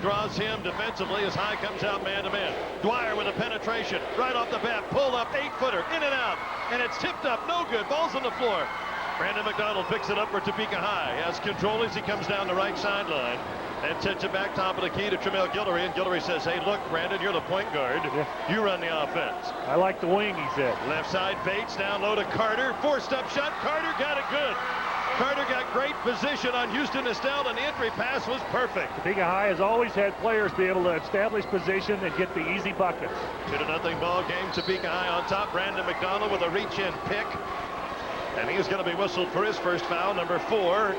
draws him defensively as High comes out man-to-man. Dwyer with a penetration right off the bat. Pull up, 8-footer, in and out. And it's tipped up, no good. Ball's on the floor. Brandon McDonald picks it up for Topeka High. Has control as he comes down the right sideline. And sends it back top of the key to Tramel Guillory. And Guillory says, hey, look, Brandon, you're the point guard. Yeah. You run the offense. I like the wing, he said. Left side, Bates down low to Carter. Forced-up shot. Carter got it good. Carter got great position on Houston Estelle, and the entry pass was perfect. Topeka High has always had players be able to establish position and get the easy buckets. 2-0 ball game. Topeka High on top. Brandon McDonald with a reach-in pick. And he's going to be whistled for his first foul, number 4.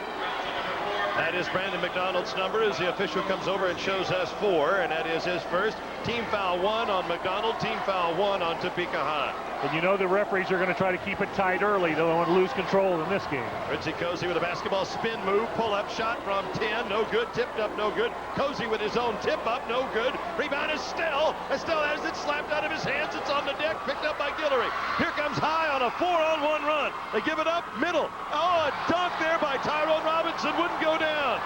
That is Brandon McDonald's number as the official comes over and shows us 4, and that is his first. Team foul 1 on McDonald, team foul 1 on Topeka High. And you know the referees are going to try to keep it tight early. They don't want to lose control in this game. Ritzy Cozy with a basketball spin move, pull-up shot from 10, no good, tipped up, no good. Cozy with his own tip-up, no good. Rebound is Estelle. Estelle has it slapped out of his hands. It's on the deck, picked up by Guillory. Here comes High on a 4-on-1 run. They give it up, middle. Oh, a dunk there by Tyrone Robinson, wouldn't go down.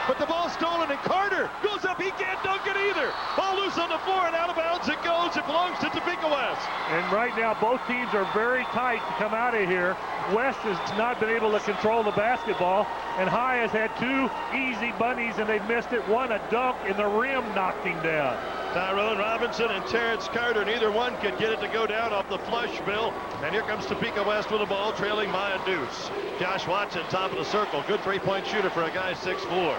But the ball's stolen, and Carter goes up. He can't dunk it either. Ball loose on the floor, and out of bounds it goes. It belongs to Topeka West. And right now, both teams are very tight to come out of here. West has not been able to control the basketball, and High has had 2 easy bunnies, and they missed it. One, a dunk, and the rim knocked him down. Tyrone Robinson and Terrence Carter, neither one could get it to go down off the flush, Bill. And here comes Topeka West with the ball, trailing by a deuce. Josh Watson, top of the circle. Good three-point shooter for a guy 6'4".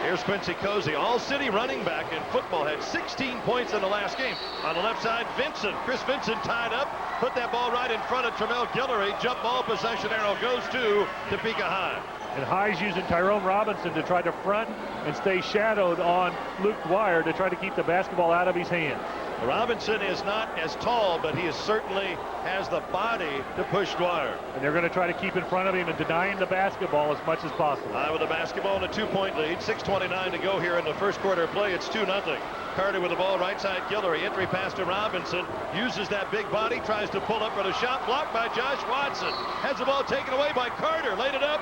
Here's Quincy Cozy, all-city running back in football, had 16 points in the last game. On the left side, Vincent. Chris Vincent tied up, put that ball right in front of Tramel Guillory. Jump ball possession arrow goes to Topeka High. And High's using Tyrone Robinson to try to front and stay shadowed on Luke Dwyer to try to keep the basketball out of his hands. Robinson is not as tall, but he certainly has the body to push Dwyer. And they're going to try to keep in front of him and denying the basketball as much as possible. High with the basketball and a 2-point lead. 6:29 to go here in the first quarter of play. It's 2-0. Carter with the ball, right side Guillory. Entry pass to Robinson. Uses that big body, tries to pull up for the shot. Blocked by Josh Watson. Has the ball taken away by Carter. Laid it up.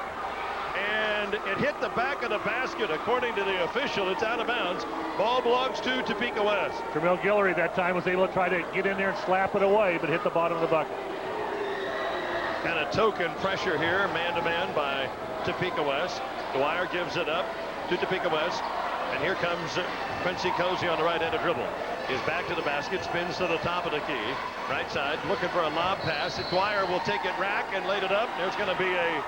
And it hit the back of the basket. According to the official, it's out of bounds. Ball belongs to Topeka West. Tramel Guillory that time was able to try to get in there and slap it away, but hit the bottom of the bucket. Kind of token pressure here, man-to-man by Topeka West. Dwyer gives it up to Topeka West. And here comes Quincy Cozy on the right end of dribble. He's back to the basket, spins to the top of the key. Right side, looking for a lob pass. Dwyer will take it rack and laid it up. There's going to be a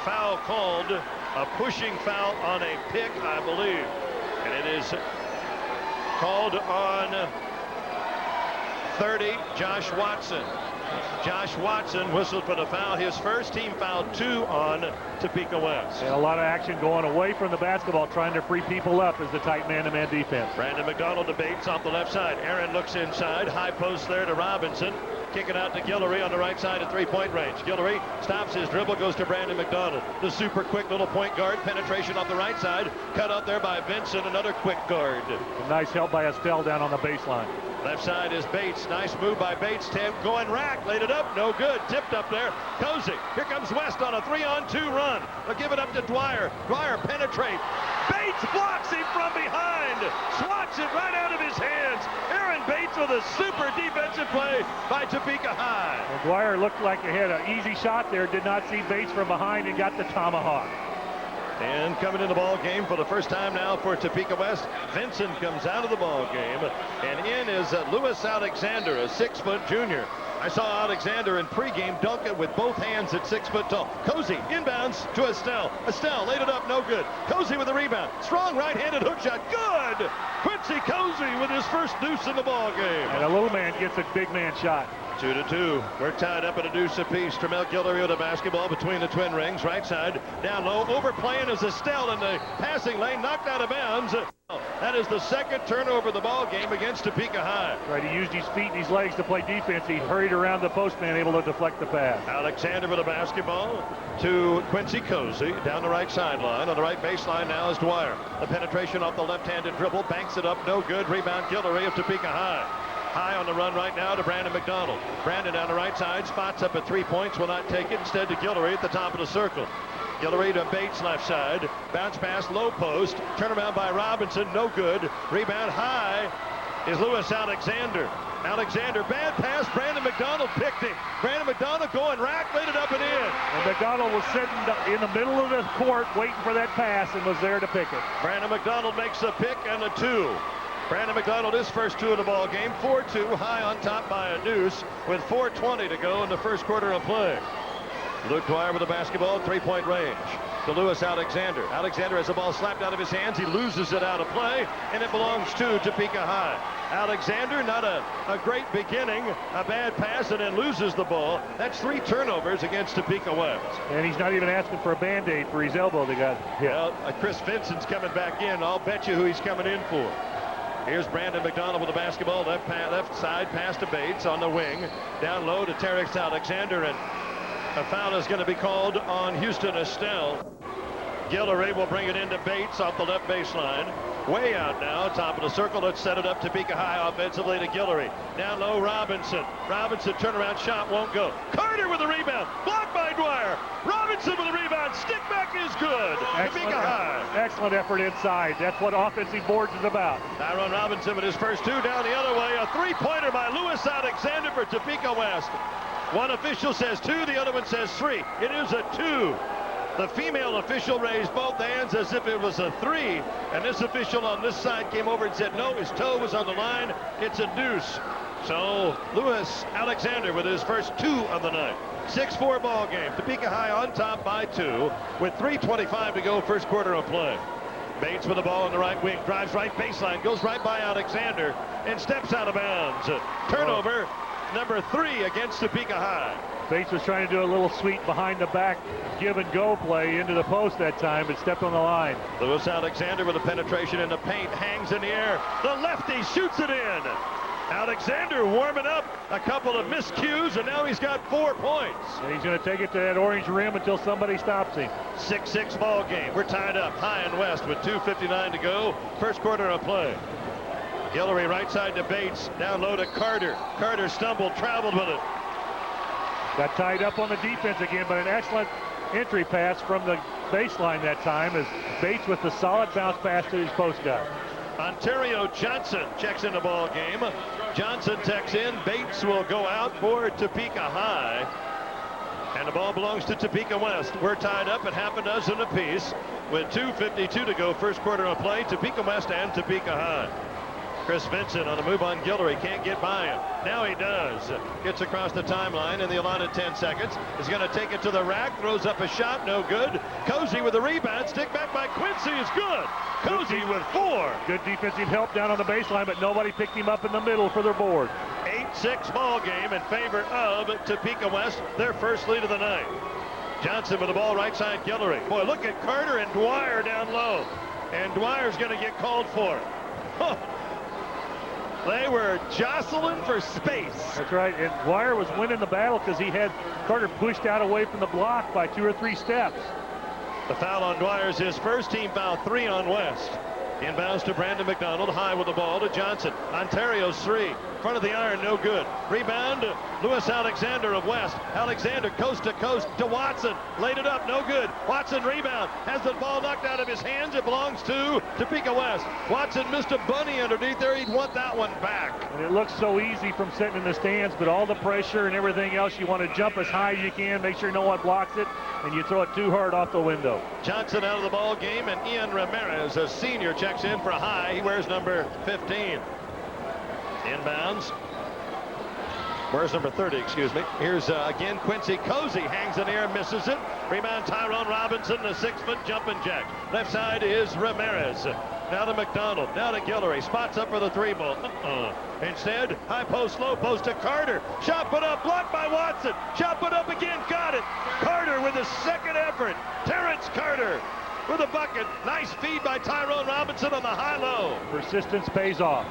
foul called, a pushing foul on a pick, I believe. And it is called on 30, Josh Watson. Josh Watson whistled for the foul, his first. Team foul 2 on Topeka West. And a lot of action going away from the basketball, trying to free people up as the tight man-to-man defense. Brandon McDonald debates off the left side. Aaron looks inside, high post there to Robinson. Kick it out to Guillory on the right side at three-point range. Guillory stops his dribble, goes to Brandon McDonald. The super quick little point guard. Penetration off the right side. Cut up there by Vincent, another quick guard. A nice help by Estelle down on the baseline. Left side is Bates. Nice move by Bates. Tim going rack. Laid it up. No good. Tipped up there. Cozy. Here comes West on a 3-on-2 run. They'll give it up to Dwyer. Dwyer penetrates. Bates blocks him from behind. Swats it right out of his hands. Aaron Bates with a super defensive play by Topeka High. Well, Dwyer looked like he had an easy shot there. Did not see Bates from behind and got the tomahawk. And coming in the ball game for the first time now for Topeka West, Vincent comes out of the ball game, and in is Lewis Alexander, a 6-foot junior. I saw Alexander in pregame dunk it with both hands at 6 foot tall. Cozy inbounds to Estelle. Estelle laid it up, no good. Cozy with the rebound. Strong right-handed hook shot, good! Quincy Cozy with his first deuce in the ball game. And a little man gets a big man shot. 2-2. We're tied up at a deuce apiece. Tramel Guillory with the basketball between the twin rings. Right side, down low. Overplaying is Estelle in the passing lane. Knocked out of bounds. That is the second turnover of the ball game against Topeka High. Right, he used his feet and his legs to play defense. He hurried around the postman, able to deflect the pass. Alexander with the basketball to Quincy Cozy down the right sideline. On the right baseline now is Dwyer. The penetration off the left-handed dribble. Banks it up. No good. Rebound Guillory of Topeka High. High on the run right now to Brandon McDonald. Brandon down the right side, spots up at 3 points, will not take it. Instead to Guillory at the top of the circle. Guillory to Bates left side. Bounce pass, low post. Turnaround by Robinson, no good. Rebound high is Lewis Alexander. Alexander, bad pass. Brandon McDonald picked him. Brandon McDonald going rack, laid it up and in. And McDonald was sitting in the middle of the court waiting for that pass and was there to pick it. Brandon McDonald makes the pick and the two. Brandon McDonald, his first two of the ball game. 4-2, high on top by a deuce with 4:20 to go in the first quarter of play. Luke Dwyer with the basketball, three-point range. To Lewis Alexander. Alexander has the ball slapped out of his hands. He loses it out of play, and it belongs to Topeka High. Alexander, not a great beginning, a bad pass, and then loses the ball. That's 3 turnovers against Topeka West. And he's not even asking for a Band-Aid for his elbow that got hit. Well, Chris Vincent's coming back in. I'll bet you who he's coming in for. Here's Brandon McDonald with the basketball. Left side pass to Bates on the wing. Down low to Terex Alexander, and a foul is going to be called on Houston Estelle. Guillory will bring it into Bates off the left baseline. Way out now, top of the circle. Let's set it up. Topeka High offensively to Guillory. Down low, Robinson. Robinson turnaround shot won't go. Carter with the rebound. Blocked by Dwyer. Robinson with the rebound. Stick back is good. Topeka High. Excellent effort inside. That's what offensive boards is about. Tyrone Robinson with his first two down the other way. A three-pointer by Lewis Alexander for Topeka West. One official says 2, the other one says 3. It is a 2. The female official raised both hands as if it was a 3, and this official on this side came over and said no, his toe was on the line. It's a deuce. So Lewis Alexander with his first 2 of the night. 6-4 ball game. Topeka High on top by 2 with 3:25 to go, first quarter of play. Bates with the ball on the right wing, drives right baseline, goes right by Alexander and steps out of bounds. Turnover number 3 against Topeka High. Bates was trying to do a little sweep behind the back give and go play into the post that time, but stepped on the line. Lewis Alexander with a penetration in the paint, hangs in the air. The lefty shoots it in. Alexander warming up, a couple of miscues, and now he's got 4 points. And he's going to take it to that orange rim until somebody stops him. 6-6 ball game. We're tied up high and west with 2:59 to go. First quarter of play. Guillory right side to Bates. Down low to Carter. Carter stumbled, traveled with it. Got tied up on the defense again, but an excellent entry pass from the baseline that time as Bates with the solid bounce pass to his post guy. Ontario Johnson checks in the ball game. Johnson checks in. Bates will go out for Topeka High. And the ball belongs to Topeka West. We're tied up at half a dozen apiece with 2:52 to go, first quarter of play. Topeka West and Topeka High. Chris Vincent on the move on Guillory, can't get by him. Now he does. Gets across the timeline in the allotted 10 seconds. Is going to take it to the rack, throws up a shot, no good. Cozy with the rebound, stick back by Quincy is good. Cozy with 4. Good defensive help down on the baseline, but nobody picked him up in the middle for their board. 8-6 ball game in favor of Topeka West, their first lead of the night. Johnson with the ball right side, Guillory. Boy, look at Carter and Dwyer down low. And Dwyer's going to get called for it. Huh. They were jostling for space. That's right, and Dwyer was winning the battle because he had Carter pushed out away from the block by 2 or 3 steps. The foul on Dwyer's his first, team foul 3 on West. Inbounds to Brandon McDonald, high with the ball to Johnson. Ontario's 3, front of the iron, no good. Rebound, Lewis Alexander of West. Alexander coast to coast to Watson, laid it up, no good. Watson rebound, has the ball knocked out of his hands. It belongs to Topeka West. Watson missed a bunny underneath there. He'd want that one back. And it looks so easy from sitting in the stands, but all the pressure and everything else, you want to jump as high as you can, make sure no one blocks it, and you throw it too hard off the window. Johnson out of the ball game, and Ian Ramirez, a senior, checks in for High. He wears number 15. Inbounds. Where's number 30, excuse me. Here's again Quincy Cozy, hangs in the air, misses it. Rebound Tyrone Robinson, the 6-foot jumping jack. Left side is Ramirez. Now to McDonald, now to Guillory. Spots up for the 3 ball. Instead, high post, low post to Carter. Shot put up, blocked by Watson. Shot put up again, got it. Carter with his second effort. Terrence Carter with a bucket. Nice feed by Tyrone Robinson on the high-low. Persistence pays off.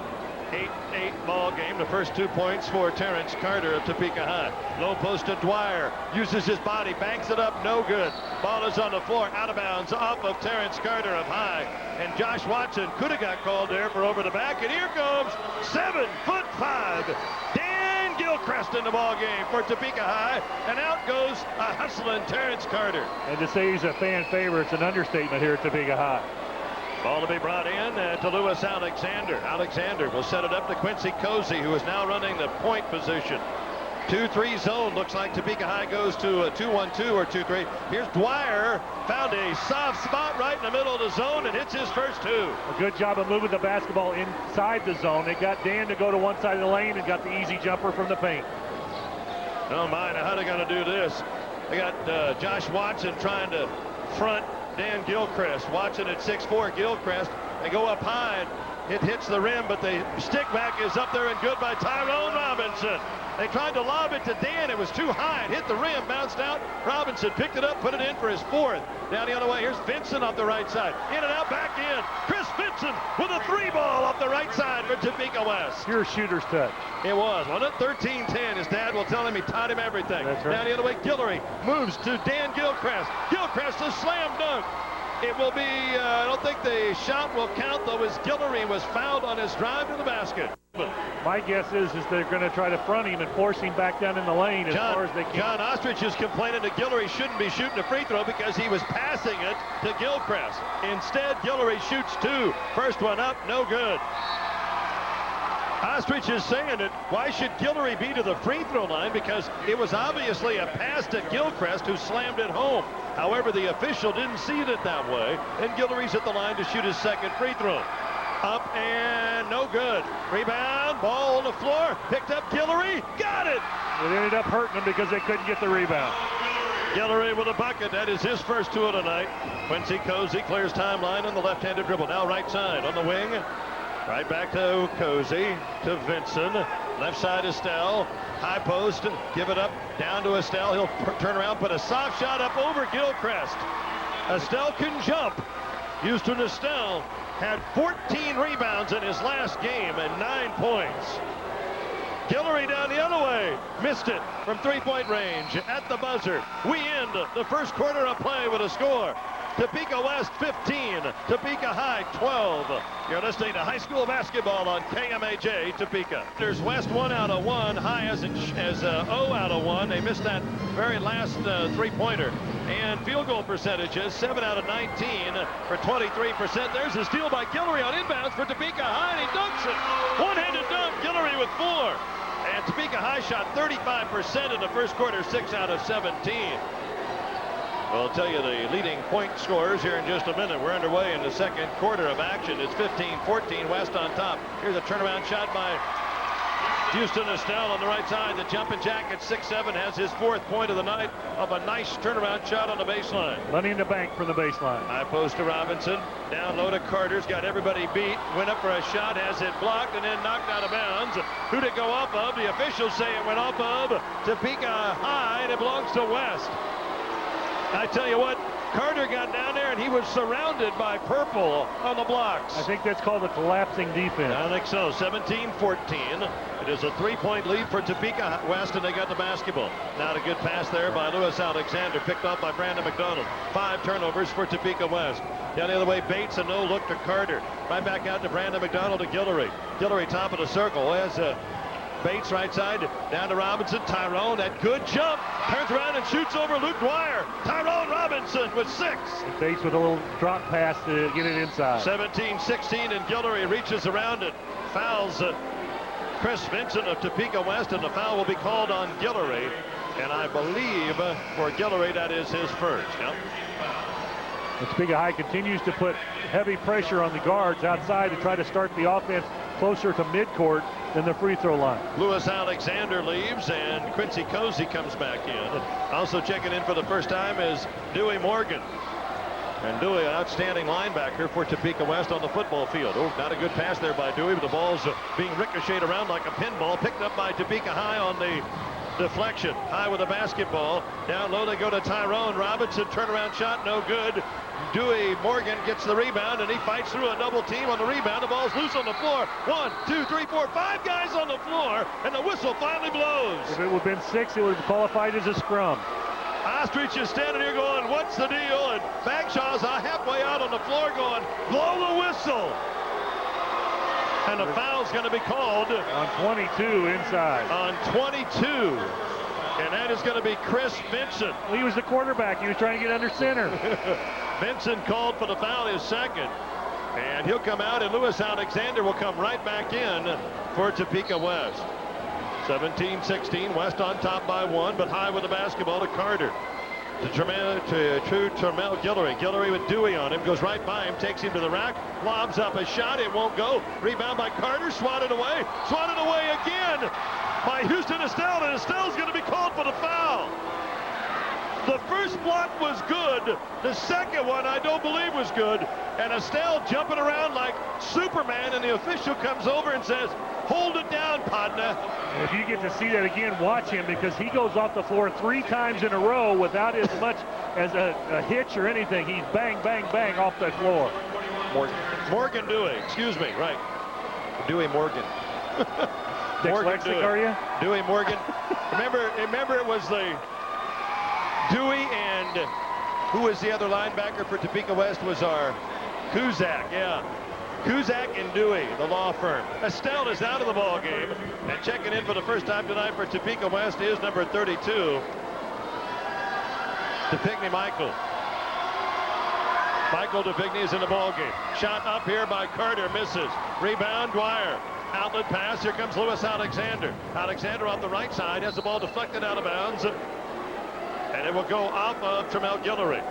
8-8 ball game. The first 2 points for Terrence Carter of Topeka High. Low post to Dwyer. Uses his body. Banks it up. No good. Ball is on the floor. Out of bounds off of Terrence Carter of High. And Josh Watson could have got called there for over the back. And here comes 7'5" Dan Gilchrist. Gilchrist in the ball game for Topeka High, and out goes a hustling Terrence Carter. And to say he's a fan favorite, it's an understatement here at Topeka High. Ball to be brought in to Lewis Alexander. Alexander will set it up to Quincy Cozy, who is now running the point position. 2-3 zone. Looks like Topeka High goes to a 2-1-2 or 2-3. Here's Dwyer. Found a soft spot right in the middle of the zone and hits his first two. A good job of moving the basketball inside the zone. They got Dan to go to one side of the lane and got the easy jumper from the paint. Oh my, now how they going to do this? They got Josh Watson trying to front Dan Gilchrist. Watson at 6'4", Gilchrist. They go up high. It hits the rim, but the stick back is up there and good by Tyrone Robinson. They tried to lob it to Dan. It was too high. It hit the rim, bounced out. Robinson picked it up, put it in for his fourth. Down the other way, here's Vincent off the right side. In and out, back in. Chris Vincent with a 3-ball off the right side for Topeka West. Pure shooter's touch. It was, wasn't it? 13-10. His dad will tell him he taught him everything. That's right. Down the other way, Guillory moves to Dan Gilchrist. Gilchrist a slam dunk. It will be, I don't think the shot will count, though, as Guillory was fouled on his drive to the basket. My guess is they're going to try to front him and force him back down in the lane as far as they can. John Ostrich is complaining that Guillory shouldn't be shooting a free throw because he was passing it to Gilchrist. Instead, Guillory shoots two. First one up, no good. Ostrich is saying that why should Guillory be to the free throw line, because it was obviously a pass to Gilchrist who slammed it home. However, the official didn't see it that way, and Guillory's at the line to shoot his second free throw. Up and no good. Rebound, ball on the floor, picked up Guillory, got it! It ended up hurting them because they couldn't get the rebound. Guillory with a bucket. That is his first two of the night. Quincy Cozy clears timeline on the left-handed dribble. Now right side on the wing. Right back to Cozy, to Vinson. Left side Estelle. High post, give it up, down to Estelle. He'll turn around, put a soft shot up over Gilchrist. Estelle can jump. Houston Estelle had 14 rebounds in his last game and 9 points. Guillory down the other way, missed it from three-point range at the buzzer. We end the first quarter of play with a score. Topeka West 15, Topeka High 12. You're listening to high school basketball on KMAJ Topeka. There's West 1 out of 1, High as 0 out of 1. They missed that very last three-pointer. And field goal percentages, 7 out of 19 for 23%. There's a steal by Guillory on inbounds for Topeka High, and he dunks it. One-handed dunk, Guillory with 4. And Topeka High shot 35% in the first quarter, 6 out of 17. We'll tell you the leading point scorers here in just a minute. We're underway in the second quarter of action. It's 15-14, West on top. Here's a turnaround shot by Houston Estelle on the right side. The jumping jack at 6'7" has his fourth point of the night of a nice turnaround shot on the baseline. Money in the bank from the baseline. High post to Robinson. Down low to Carter's. Got everybody beat. Went up for a shot. Has it blocked and then knocked out of bounds. Who'd it go off of? The officials say it went off of Topeka High, and it belongs to West. I tell you what, Carter got down there and he was surrounded by purple on the blocks. I think that's called a collapsing defense. I think so. 17-14. It is a three-point lead for Topeka West, and they got the basketball. Now a good pass there by Lewis Alexander, picked off by Brandon McDonald. 5 turnovers for Topeka West. Down the other way, Bates, a no look to Carter. Right back out to Brandon McDonald to Guillory. Guillory top of the circle. Has Bates right side, down to Robinson. Tyrone, that good jump, turns around and shoots over Luke Dwyer. Tyrone Robinson with 6. And Bates with a little drop pass to get it inside. 17-16, and Guillory reaches around it. Fouls Chris Vincent of Topeka West, and the foul will be called on Guillory. And I believe for Guillory, that is his first. Yep. And Topeka High continues to put heavy pressure on the guards outside to try to start the offense closer to midcourt than the free throw line. Lewis Alexander leaves, and Quincy Cozy comes back in. Also checking in for the first time is Dewey Morgan. And Dewey, an outstanding linebacker for Topeka West on the football field. Oh, not a good pass there by Dewey, but the ball's being ricocheted around like a pinball. Picked up by Topeka High on the deflection. High with the basketball. Down low they go to Tyrone Robinson. Turnaround shot, no good. Dewey Morgan gets the rebound, and he fights through a double team on the rebound. The ball's loose on the floor. 1, 2, 3, 4, 5 guys on the floor, and the whistle finally blows. If it would have been 6, it would have qualified as a scrum. Ostrich is standing here going, what's the deal? And Bagshaw's halfway out on the floor going, blow the whistle. And a foul's going to be called on 22 inside. On 22. And that is going to be Chris Vincent. Well, he was the quarterback. He was trying to get under center. Vincent called for the foul, his second. And he'll come out, and Lewis Alexander will come right back in for Topeka West. 17-16, West on top by 1, but high with the basketball to Carter. To Termel Guillory. Guillory with Dewey on him, goes right by him, takes him to the rack, lobs up a shot, it won't go. Rebound by Carter, swatted away again by Houston Estelle, and Estelle's going to be called for the foul. The first block was good. The second one I don't believe was good. And Estelle jumping around like Superman, and the official comes over and says, hold it down, partner. If you get to see that again, watch him, because he goes off the floor 3 times in a row without as much as a hitch or anything. He's bang, bang, bang off the floor. Morgan Dewey, excuse me, right. Dewey Morgan. Morgan Dewey. Are you? Dewey Morgan. remember it was the Dewey and who was the other linebacker for Topeka West was our Kuzak, yeah. Kuzak and Dewey, the law firm. Estelle is out of the ball game, and checking in for the first time tonight for Topeka West is number 32, DePigney Michael. Michael DePigney is in the ball game. Shot up here by Carter, misses. Rebound, Dwyer. Outlet pass, here comes Lewis Alexander. Alexander on the right side has the ball deflected out of bounds, and it will go off of Termel Guillory.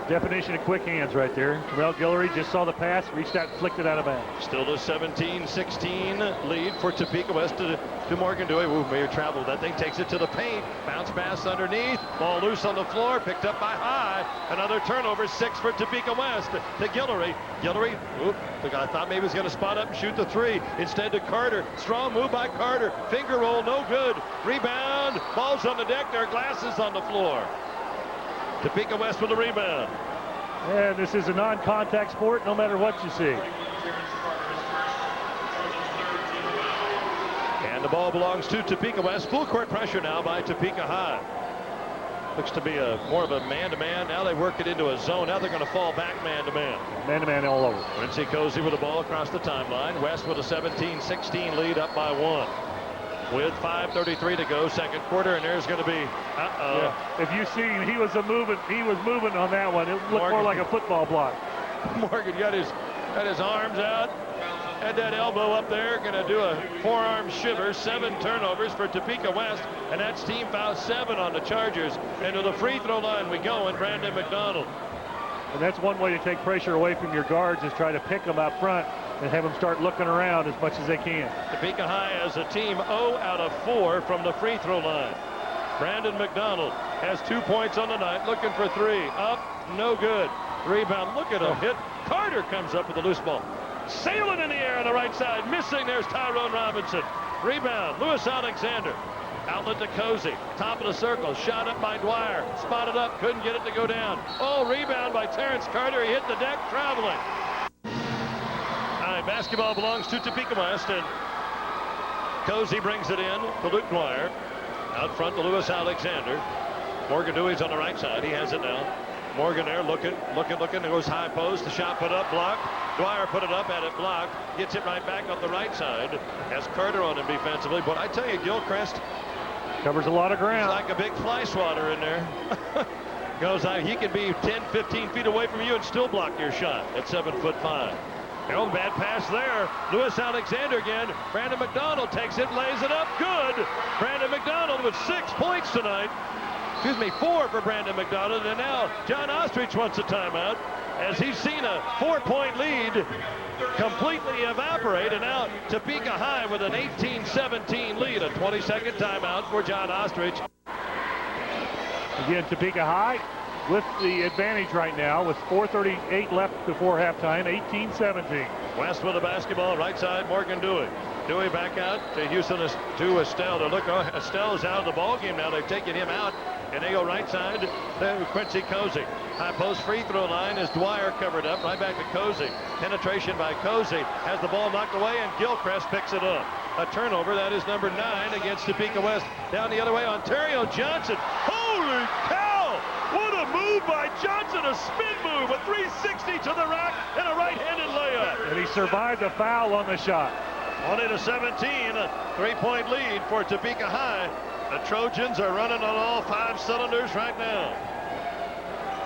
Definition of quick hands right there. Termel Guillory just saw the pass, reached out, flicked it out of bounds. Still a 17-16 lead for Topeka West to Morgan Dewey. Ooh, Mayer traveled. That thing takes it to the paint. Bounce pass underneath. Ball loose on the floor. Picked up by High. Another turnover. 6 for Topeka West. To Guillory. Guillory, I thought maybe he was going to spot up and shoot the 3. Instead to Carter. Strong move by Carter. Finger roll, no good. Rebound. Ball's on the deck. There are glasses on the floor. Topeka West with the rebound. And this is a non-contact sport, no matter what you see. And the ball belongs to Topeka West. Full court pressure now by Topeka High. Looks to be more of a man-to-man. Now they work it into a zone. Now they're going to fall back man-to-man. Man-to-man all over. Quincy Cozy with the ball across the timeline. West with a 17-16 lead, up by 1. With 5:33 to go, second quarter, and there's going to be, Yeah. If you see, he was moving on that one. It looked more like a football block. Morgan got his arms out, had that elbow up there, going to do a forearm shiver. 7 turnovers for Topeka West, and that's team foul 7 on the Chargers. And to the free throw line we go, and Brandon McDonald. And that's one way to take pressure away from your guards, is try to pick them up front and have them start looking around as much as they can. Topeka High as a team 0 out of 4 from the free throw line. Brandon McDonald has 2 points on the night, looking for 3. Up, no good. Rebound, look at a hit. Carter comes up with the loose ball. Sailing in the air on the right side, missing. There's Tyrone Robinson. Rebound, Lewis Alexander. Outlet to Cozy, top of the circle, shot up by Dwyer, spotted up, couldn't get it to go down. Oh, rebound by Terrence Carter, he hit the deck, traveling. All right, basketball belongs to Topeka West, and Cozy brings it in to Luke Dwyer. Out front to Lewis Alexander. Morgan Dewey's on the right side, he has it now. Morgan there looking, there goes high post, the shot put up, blocked. Dwyer put it up, had it blocked, gets it right back up the right side. Has Carter on him defensively, but I tell you, Gilchrist covers a lot of ground. Like a big fly swatter in there. Goes out, he can be 10, 15 feet away from you and still block your shot at 7'5". Oh, bad pass there. Lewis Alexander again. Brandon McDonald takes it, lays it up, good. Brandon McDonald with 6 points tonight. Excuse me, 4 for Brandon McDonald, and now John Ostrich wants a timeout as he's seen a 4-point lead completely evaporate, and now Topeka High with an 18-17 lead. A 20-second timeout for John Ostrich. Again, Topeka High with the advantage right now with 4:38 left before halftime, 18-17. West with the basketball, right side, Morgan Dewey. Dewey back out to Houston, to Estelle. To look, Estelle is out of the ball game now. They've taken him out, and they go right side to Quincy Cozy. High post free throw line is Dwyer covered up. Right back to Cozy. Penetration by Cozy. Has the ball knocked away, and Gilchrist picks it up. A turnover. That is number 9 against Topeka West. Down the other way, Ontario Johnson. Holy cow! What a move by Johnson. A spin move. A 360 to the rack and a right-handed layup. And he survived a foul on the shot. 20-17, a 3-point lead for Topeka High. The Trojans are running on all 5 cylinders right now.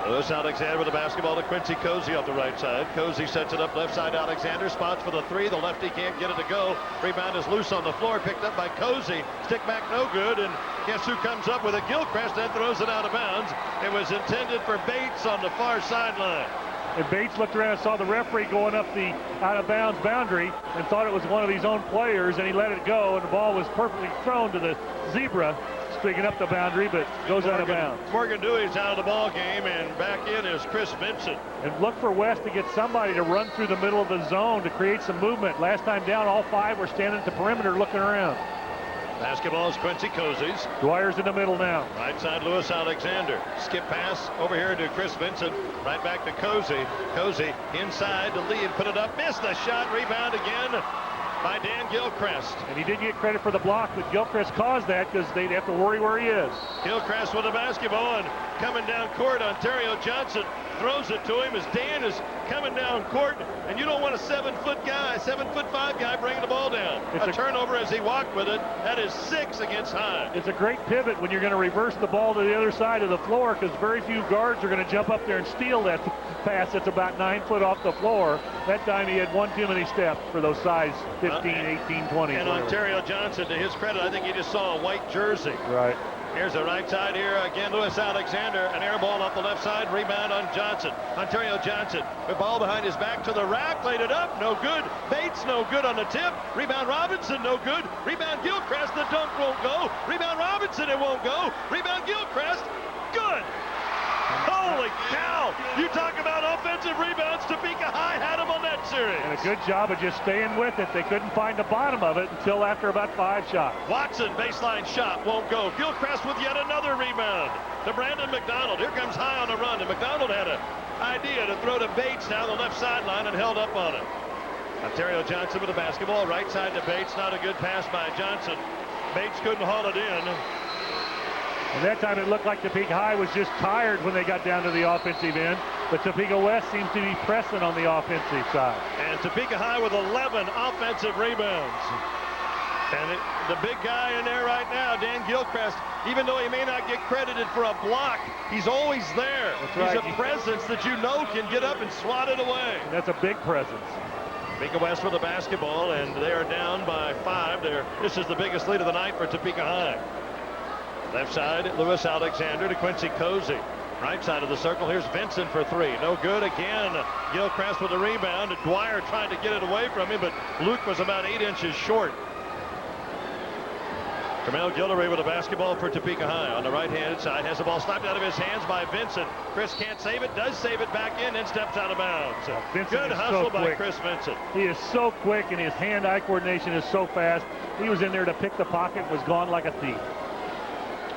Lewis Alexander with the basketball to Quincy Cozy off the right side. Cozy sets it up left side. Alexander spots for the 3. The lefty can't get it to go. Rebound is loose on the floor, picked up by Cozy. Stick back no good, and guess who comes up with it? Gilchrist, and throws it out of bounds. It was intended for Bates on the far sideline. And Bates looked around and saw the referee going up the out-of-bounds boundary and thought it was one of his own players, and he let it go, and the ball was perfectly thrown to the zebra, picking up the boundary, but goes out of bounds. Morgan Dewey's out of the ball game, and back in is Chris Vincent. And look for West to get somebody to run through the middle of the zone to create some movement. Last time down, all 5 were standing at the perimeter looking around. Basketball is Quincy Cozy's. Dwyer's in the middle now. Right side, Lewis Alexander. Skip pass over here to Chris Vincent. Right back to Cozy. Cozy inside to lead, put it up, missed the shot. Rebound again by Dan Gilchrist. And he did get credit for the block, but Gilchrist caused that because they'd have to worry where he is. Gilchrist with the basketball, and coming down court, Ontario Johnson throws it to him as Dan is coming down court, and you don't want a 7-foot guy, 7'5" guy bringing the ball down. It's a turnover as he walked with it. That is 6 against High. It's a great pivot when you're going to reverse the ball to the other side of the floor, because very few guards are going to jump up there and steal that pass that's about 9 foot off the floor. That time he had one too many steps for those size 15, 18, 20. And Ontario Johnson, to his credit, I think he just saw a white jersey. Right. Here's the right side here again. Lewis Alexander, an air ball off the left side. Rebound on Johnson. Ontario Johnson, the ball behind his back to the rack, laid it up, no good. Bates, no good on the tip. Rebound Robinson, no good. Rebound Gilchrist, the dunk won't go. Rebound Robinson, it won't go. Rebound Gilchrist, good. Holy cow! You talk about offensive rebounds. Topeka High had them on that series. And a good job of just staying with it. They couldn't find the bottom of it until after about 5 shots. Watson, baseline shot, won't go. Gilchrist with yet another rebound to Brandon McDonald. Here comes High on the run, and McDonald had an idea to throw to Bates down the left sideline and held up on it. Ontario Johnson with the basketball, right side to Bates. Not a good pass by Johnson. Bates couldn't haul it in. And that time it looked like Topeka High was just tired when they got down to the offensive end. But Topeka West seems to be pressing on the offensive side. And Topeka High with 11 offensive rebounds. And the big guy in there right now, Dan Gilchrist, even though he may not get credited for a block, he's always there. That's right. He's a presence that you know can get up and swat it away. And that's a big presence. Topeka West with the basketball, and they are down by 5. This is the biggest lead of the night for Topeka High. Left side, Lewis Alexander to Quincy Cozy. Right side of the circle, here's Vincent for 3. No good again. Gilchrist with the rebound. Dwyer trying to get it away from him, but Luke was about 8 inches short. Camille Guillory with the basketball for Topeka High. On the right-hand side, has the ball slapped out of his hands by Vincent. Chris can't save it, does save it back in, and steps out of bounds. Good hustle by Chris Vincent. He is so quick, and his hand-eye coordination is so fast. He was in there to pick the pocket, was gone like a thief.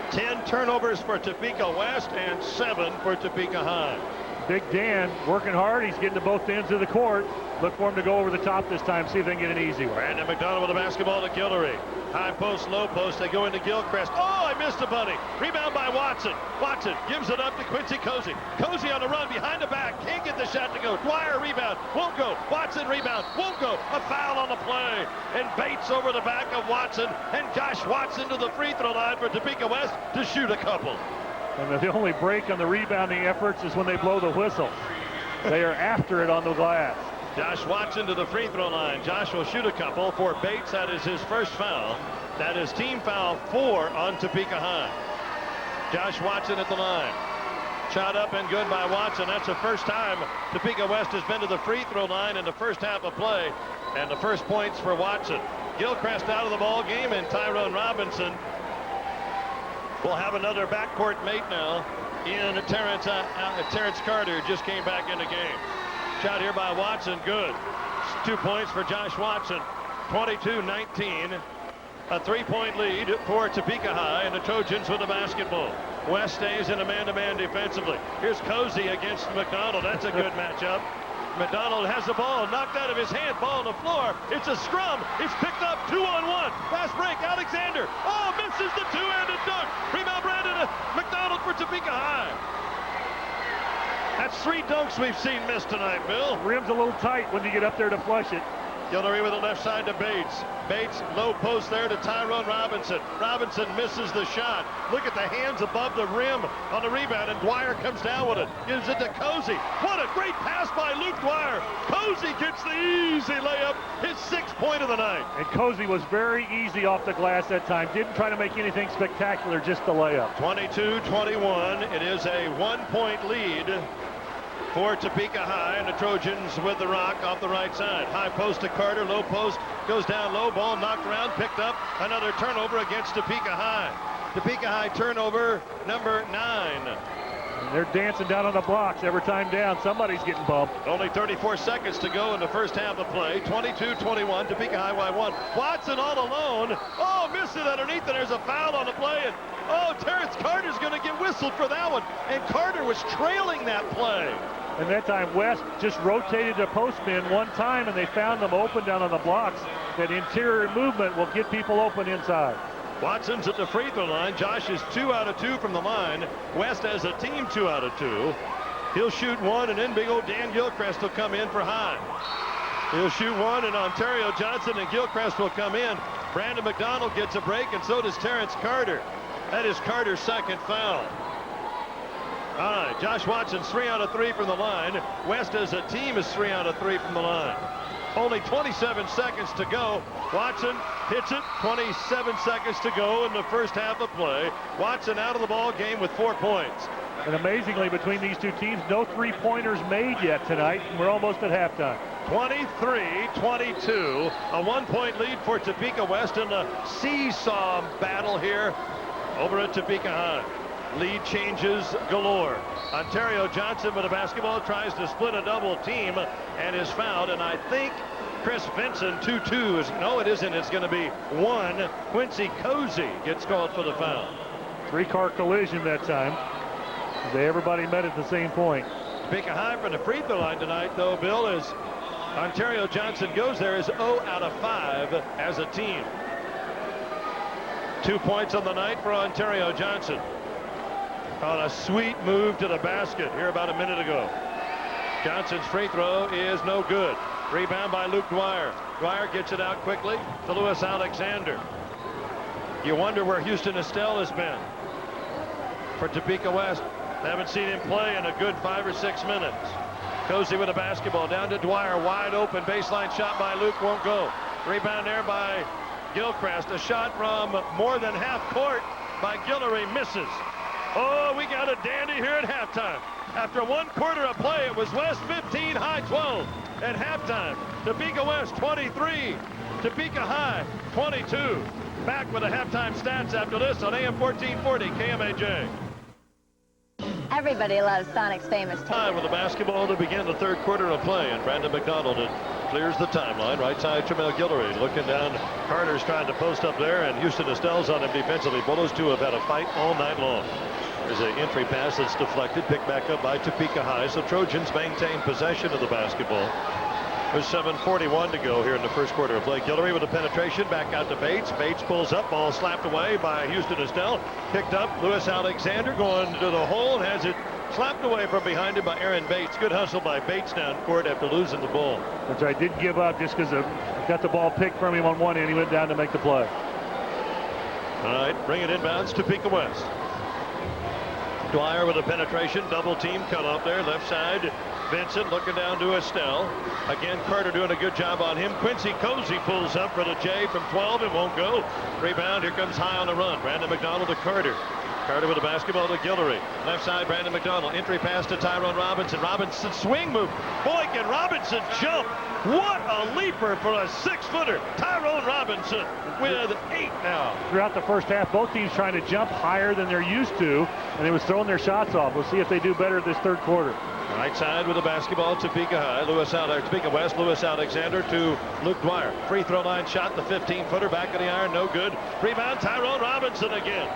10 turnovers for Topeka West and 7 for Topeka High. Big Dan working hard. He's getting to both ends of the court. Look for him to go over the top this time, see if they can get an easy one. Brandon McDonald with the basketball to Guillory. High post, low post. They go into Gilchrist. Oh, I missed a bunny. Rebound by Watson. Watson gives it up to Quincy Cozy. Cozy on the run behind the back. Can't get the shot to go. Dwyer rebound. Won't go. Watson rebound. Won't go. A foul on the play. And Bates over the back of Watson. And Josh Watson to the free throw line for Topeka West to shoot a couple. And the only break on the rebounding efforts is when they blow the whistle. They are after it on the glass. Josh Watson to the free throw line. Josh will shoot a couple for Bates. That is his first foul. That is team foul 4 on Topeka High. Josh Watson at the line. Shot up and good by Watson. That's the first time Topeka West has been to the free throw line in the first half of play. And the first points for Watson. Gilchrist out of the ball game, and Tyrone Robinson will have another backcourt mate now in Terrence Carter, just came back in the game. Shot here by Watson, good. 2 points for Josh Watson. 22-19. A 3-point lead for Topeka High, and the Trojans with the basketball. West stays in a man-to-man defensively. Here's Cozy against McDonald. That's a good matchup. McDonald has the ball knocked out of his hand. Ball on the floor. It's a scrum. It's picked up 2-on-1. Fast break. Alexander. Oh, misses the two-handed dunk. Rebound Brandon McDonald for Topeka High. That's 3 dunks we've seen missed tonight, Bill. Rim's a little tight when you get up there to flush it. Guillory with the left side to Bates. Bates, low post there to Tyrone Robinson. Robinson misses the shot. Look at the hands above the rim on the rebound, and Dwyer comes down with it. Gives it to Cozy. What a great pass by Luke Dwyer. Cozy gets the easy layup, his 6th point of the night. And Cozy was very easy off the glass that time. Didn't try to make anything spectacular, just the layup. 22-21. It is a 1-point lead for Topeka High, and the Trojans with the rock off the right side. High post to Carter, low post, goes down low, ball knocked around, picked up, another turnover against Topeka High. Topeka High turnover number 9. And they're dancing down on the blocks every time down. Somebody's getting bumped. Only 34 seconds to go in the first half of play. 22-21, Topeka High Y1. Watson all alone. Oh, missed it underneath, and there's a foul on the play. And oh, Terrence Carter's going to get whistled for that one. And Carter was trailing that play. And that time West just rotated the postman one time, and they found them open down on the blocks. That interior movement will get people open inside. Watson's at the free throw line. Josh is 2 out of 2 from the line. West as a team 2 out of 2. He'll shoot one, and then big old Dan Gilchrist will come in for High. He'll shoot one, and Ontario Johnson and Gilchrist will come in. Brandon McDonald gets a break, and so does Terrence Carter. That is Carter's 2nd foul. All right, Josh Watson's 3 out of 3 from the line. West as a team is 3 out of 3 from the line. Only 27 seconds to go. Watson hits it. 27 seconds to go in the first half of play. Watson out of the ball game with 4 points. And amazingly, between these two teams, no three-pointers made yet tonight. We're almost at halftime. 23-22, a 1-point lead for Topeka West in the seesaw battle here over at Topeka High. Lead changes galore. Ontario Johnson with a basketball tries to split a double team and is fouled, and I think Chris Vincent 2-2 is, no it isn't, it's going to be 1. Quincy Cozy gets called for the foul. 3-car collision that time. Everybody met at the same point. Topeka High from the free throw line tonight, though, Bill, is Ontario Johnson goes there, is 0 out of 5 as a team. 2 points on the night for Ontario Johnson. On a sweet move to the basket here about a minute ago. Johnson's free throw is no good. Rebound by Luke Dwyer. Dwyer gets it out quickly to Lewis Alexander. You wonder where Houston Estelle has been for Topeka West. They haven't seen him play in a good 5 or 6 minutes. Cozy with a basketball down to Dwyer, wide open baseline shot by Luke, won't go. Rebound there by Gilchrist. A shot from more than half court by Guillory, misses. Oh, we got a dandy here at halftime. After 1 quarter of play, it was West 15, High 12 at halftime. Topeka West 23, Topeka High 22. Back with the halftime stats after this on AM 1440 KMAJ. Everybody loves Sonic's famous High with the basketball to begin the 3rd quarter of play, and Brandon McDonald clears the timeline. Right side, Tramel Guillory looking down. Carter's trying to post up there, and Houston Estelle's on him defensively. Both those two have had a fight all night long. There's an entry pass that's deflected, picked back up by Topeka High. So Trojans maintain possession of the basketball. There's 7:41 to go here in the 1st quarter of play. Guillory with a penetration, back out to Bates. Bates pulls up, ball slapped away by Houston Estelle. Picked up, Lewis Alexander going to the hole and has it slapped away from behind him by Aaron Bates. Good hustle by Bates down court after losing the ball. Which I did give up just because I got the ball picked from him on one end. He went down to make the play. All right, bring it inbounds, Topeka West. Dwyer with a penetration, double team cut off there, left side. Vincent looking down to Estelle. Again, Carter doing a good job on him. Quincy Cozy pulls up for the J from 12 and won't go. Rebound, here comes High on the run. Brandon McDonald to Carter. Carter with the basketball to Guillory. Left side, Brandon McDonald. Entry pass to Tyrone Robinson. Robinson swing move. Boy, can Robinson jump. What a leaper for a 6-footer. Tyrone Robinson with 8 now. Throughout the first half, both teams trying to jump higher than they're used to, and they was throwing their shots off. We'll see if they do better this 3rd quarter. Right side with the basketball, Topeka High. Topeka West, Lewis Alexander to Luke Dwyer. Free throw line shot, the 15-footer, back of the iron, no good. Rebound, Tyrone Robinson again.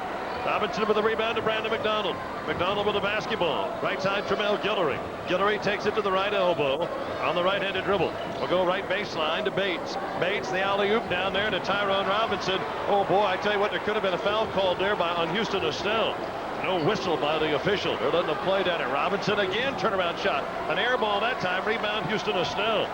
Robinson with the rebound to Brandon McDonald. McDonald with the basketball. Right side, Tramel Guillory. Guillory takes it to the right elbow on the right-handed dribble. We'll go right baseline to Bates. Bates, the alley-oop down there to Tyrone Robinson. Oh, boy, I tell you what, there could have been a foul called there on Houston Estelle. No whistle by the official. They're letting them play down at Robinson again. Turnaround shot. An air ball that time. Rebound Houston Estelle.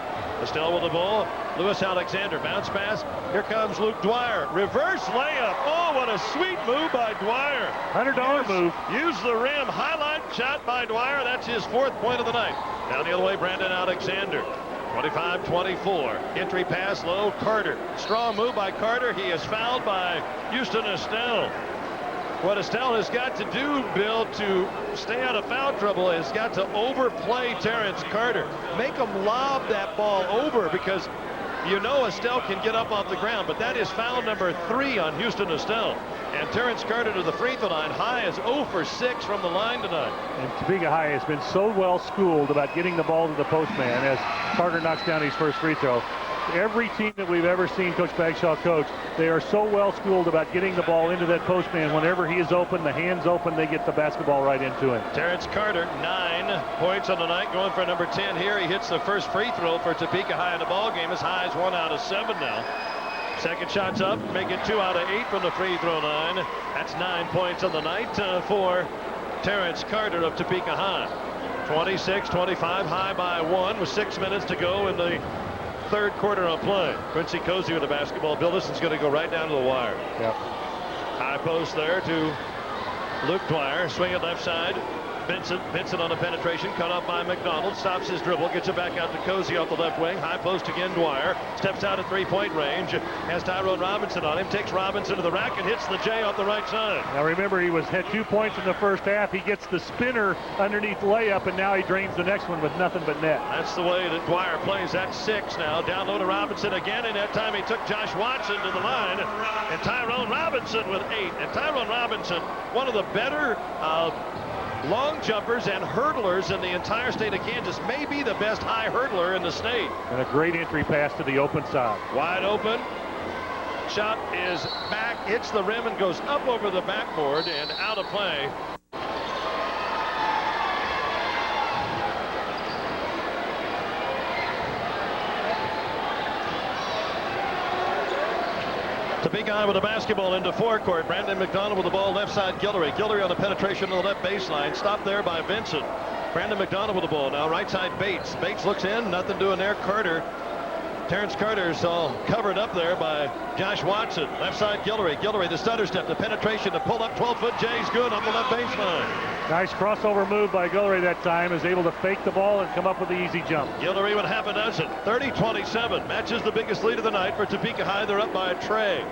Estelle with the ball. Lewis Alexander, bounce pass. Here comes Luke Dwyer. Reverse layup. Oh, what a sweet move by Dwyer. $100 move. Use the rim. Highlight shot by Dwyer. That's his 4th point of the night. Down the other way, Brandon Alexander. 25-24. Entry pass low. Carter. Strong move by Carter. He is fouled by Houston Estelle. What Estelle has got to do, Bill, to stay out of foul trouble, has got to overplay Terrence Carter. Make him lob that ball over, because you know Estelle can get up off the ground, but that is foul number 3 on Houston Estelle. And Terrence Carter to the free throw line. High is 0 for 6 from the line tonight. And Topeka High has been so well schooled about getting the ball to the postman as Carter knocks down his first free throw. Every team that we've ever seen Coach Bagshaw coach, they are so well schooled about getting the ball into that postman. Whenever he is open, the hand's open, they get the basketball right into him. Terrence Carter, 9 points on the night, going for number 10 here. He hits the first free throw for Topeka High in the ball game. As high as 1 out of 7 now. Second shot's up, make it 2 out of 8 from the free throw line. That's 9 points on the night for Terrence Carter of Topeka High. 26-25, High by 1 with 6 minutes to go in the 3rd quarter of play. Quincy Cozy with the basketball. Bill, this is going to go right down to the wire. Yep. High post there to Luke Dwyer. Swing it left side. Vincent on the penetration, cut off by McDonald, stops his dribble, gets it back out to Cozy off the left wing. High post again, Dwyer steps out at 3-point range, has Tyrone Robinson on him, takes Robinson to the rack and hits the J off the right side. Now remember, he had 2 points in the first half. He gets the spinner underneath layup, and now he drains the next one with nothing but net. That's the way that Dwyer plays. That's 6 now. Down low to Robinson again, and that time he took Josh Watson to the line, and Tyrone Robinson with 8. And Tyrone Robinson, one of the better long jumpers and hurdlers in the entire state of Kansas, may be the best high hurdler in the state. And a great entry pass to the open side. Wide open. Shot is back, hits the rim and goes up over the backboard and out of play. Topeka High with the basketball into forecourt. Brandon McDonald with the ball left side. Guillory on the penetration on the left baseline. Stopped there by Vincent. Brandon McDonald with the ball now. Right side Bates. Bates looks in. Nothing doing there. Carter. Terrence Carter's all covered up there by Josh Watson. Left side Guillory. The stutter step. The penetration to pull up. 12-foot J's good on the left baseline. Nice crossover move by Guillory that time. Is able to fake the ball and come up with the easy jump. Guillory with half a dozen. 30-27. Matches the biggest lead of the night for Topeka High. They're up by a tray.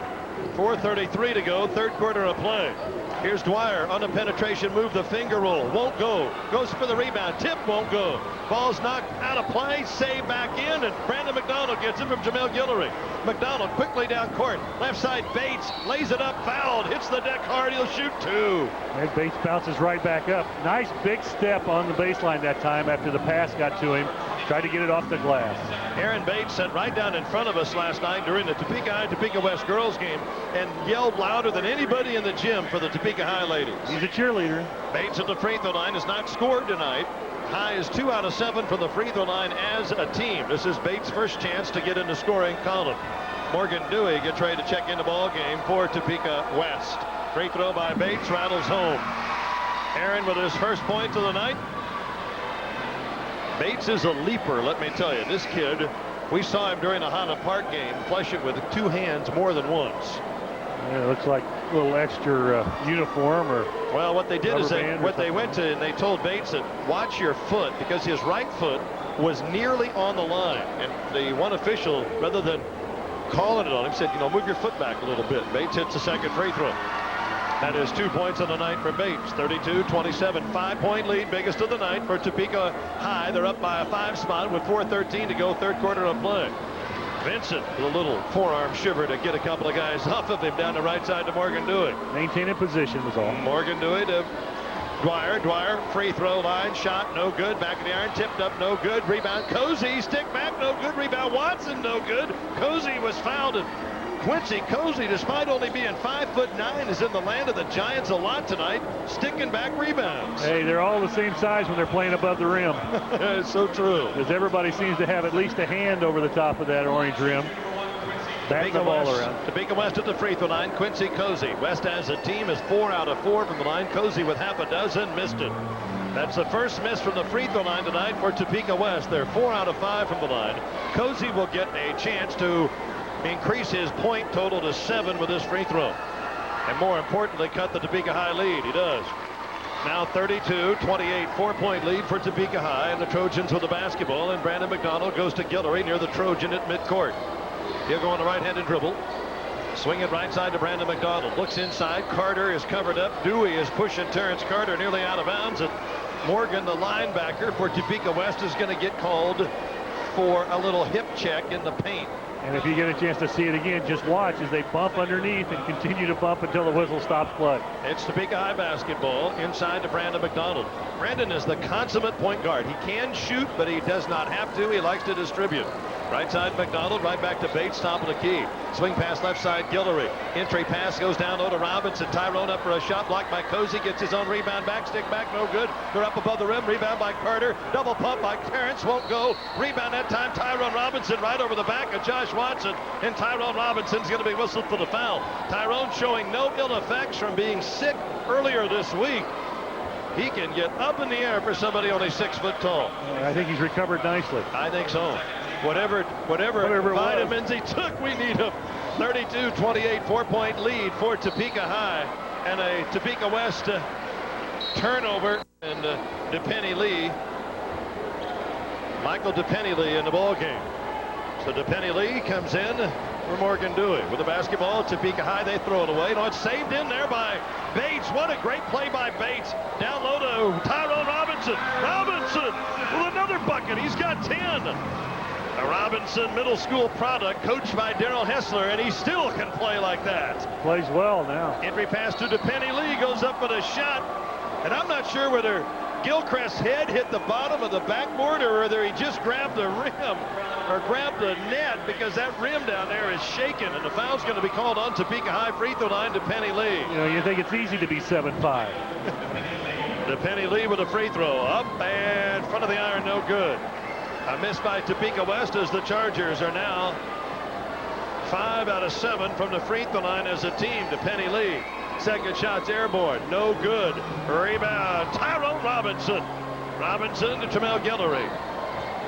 4:33 to go. 3rd quarter of play. Here's Dwyer on the penetration move. The finger roll. Won't go. Goes for the rebound. Tip won't go. Ball's knocked out of play. Save back in. And Brandon McDonald gets it from Jamel Guillory. McDonald quickly down court. Left side Bates. Lays it up. Fouled. Hits the deck hard. He'll shoot 2. And Bates bounces right back up. Nice big step on the baseline that time after the pass got to him. Tried to get it off the glass. Aaron Bates sat right down in front of us last night during the Topeka High Topeka West girls game and yelled louder than anybody in the gym for the Topeka High ladies. He's a cheerleader. Bates at the free throw line has not scored tonight. High is 2 out of 7 from the free throw line as a team. This is Bates' first chance to get in the scoring column. Morgan Dewey gets ready to check in the ball game for Topeka West. Free throw by Bates rattles home. Aaron with his first point of the night. Bates is a leaper, let me tell you. This kid, we saw him during the Highland Park game flush it with 2 hands more than once. Yeah, it looks like a little extra uniform or. Well, what they did is they went to and they told Bates that watch your foot, because his right foot was nearly on the line, and the one official, rather than calling it on him, said, you know, move your foot back a little bit. Bates hits the second free throw. That is 2 points on the night for Bates. 32-27, 5-point lead, biggest of the night for Topeka High. They're up by a 5 spot with 4:13 to go, 3rd quarter of play. Vincent with a little forearm shiver to get a couple of guys off of him down the right side to Morgan Dewey. Maintaining position was all. Morgan Dewey to Dwyer. Dwyer, free throw line, shot, no good. Back of the iron, tipped up, no good. Rebound, Cozy, stick back, no good. Rebound, Watson, no good. Cozy was fouled. Quincy Cozy, despite only being 5'9", is in the land of the Giants a lot tonight, sticking back rebounds. Hey, they're all the same size when they're playing above the rim. It's so true. Because everybody seems to have at least a hand over the top of that orange rim. Batting the ball around. Topeka West at the free throw line. Quincy Cozy. West as a team is 4 out of 4 from the line. Cozy with half a dozen, missed it. That's the first miss from the free throw line tonight for Topeka West. They're 4 out of 5 from the line. Cozy will get a chance to increase his point total to 7 with this free throw. And more importantly, cut the Topeka High lead. He does. Now 32-28, 4-point lead for Topeka High, and the Trojans with the basketball, and Brandon McDonald goes to Guillory near the Trojan at midcourt. He'll go on the right-handed dribble. Swing it right side to Brandon McDonald. Looks inside. Carter is covered up. Dewey is pushing Terrence Carter nearly out of bounds. And Morgan, the linebacker for Topeka West, is going to get called for a little hip check in the paint. And if you get a chance to see it again, just watch as they bump underneath and continue to bump until the whistle stops play. It's Topeka High basketball inside to Brandon McDonald. Brandon is the consummate point guard. He can shoot, but he does not have to. He likes to distribute. Right side McDonald, right back to Bates, top of the key. Swing pass left side, Guillory. Entry pass goes down low to Robinson. Tyrone up for a shot blocked by Cozy. Gets his own rebound back, stick back, no good. They're up above the rim, rebound by Carter. Double pump by Terrence, won't go. Rebound that time, Tyrone Robinson right over the back of Josh Watson. And Tyrone Robinson's going to be whistled for the foul. Tyrone showing no ill effects from being sick earlier this week. He can get up in the air for somebody only 6 foot tall. I think he's recovered nicely. I think so. Whatever vitamins he took, we need him. 32-28, 4-point lead for Topeka High, and a Topeka West turnover. And DePenny Lee, Michael DePenny Lee in the ball game. So DePenny Lee comes in for Morgan Dewey with the basketball. Topeka High, they throw it away. No, it's saved in there by Bates. What a great play by Bates. Down low to Tyrone Robinson. Robinson with another bucket. He's got 10. A Robinson middle school product, coached by Darrell Hessler, and he still can play like that. Plays well now. Entry pass to DePenny Lee, goes up with a shot, and I'm not sure whether Gilchrist's head hit the bottom of the backboard or whether he just grabbed the rim or grabbed the net, because that rim down there is shaking, and the foul's going to be called on Topeka High free throw line to DePenny Lee. You know, you think it's easy to be 7'5". DePenny Lee with a free throw, up and front of the iron, no good. A miss by Topeka West as the Chargers are now 5 out of 7 from the free throw line as a team. DePenny Lee, second shot's airborne, no good. Rebound, Tyrone Robinson. Robinson to Jamel Guillory.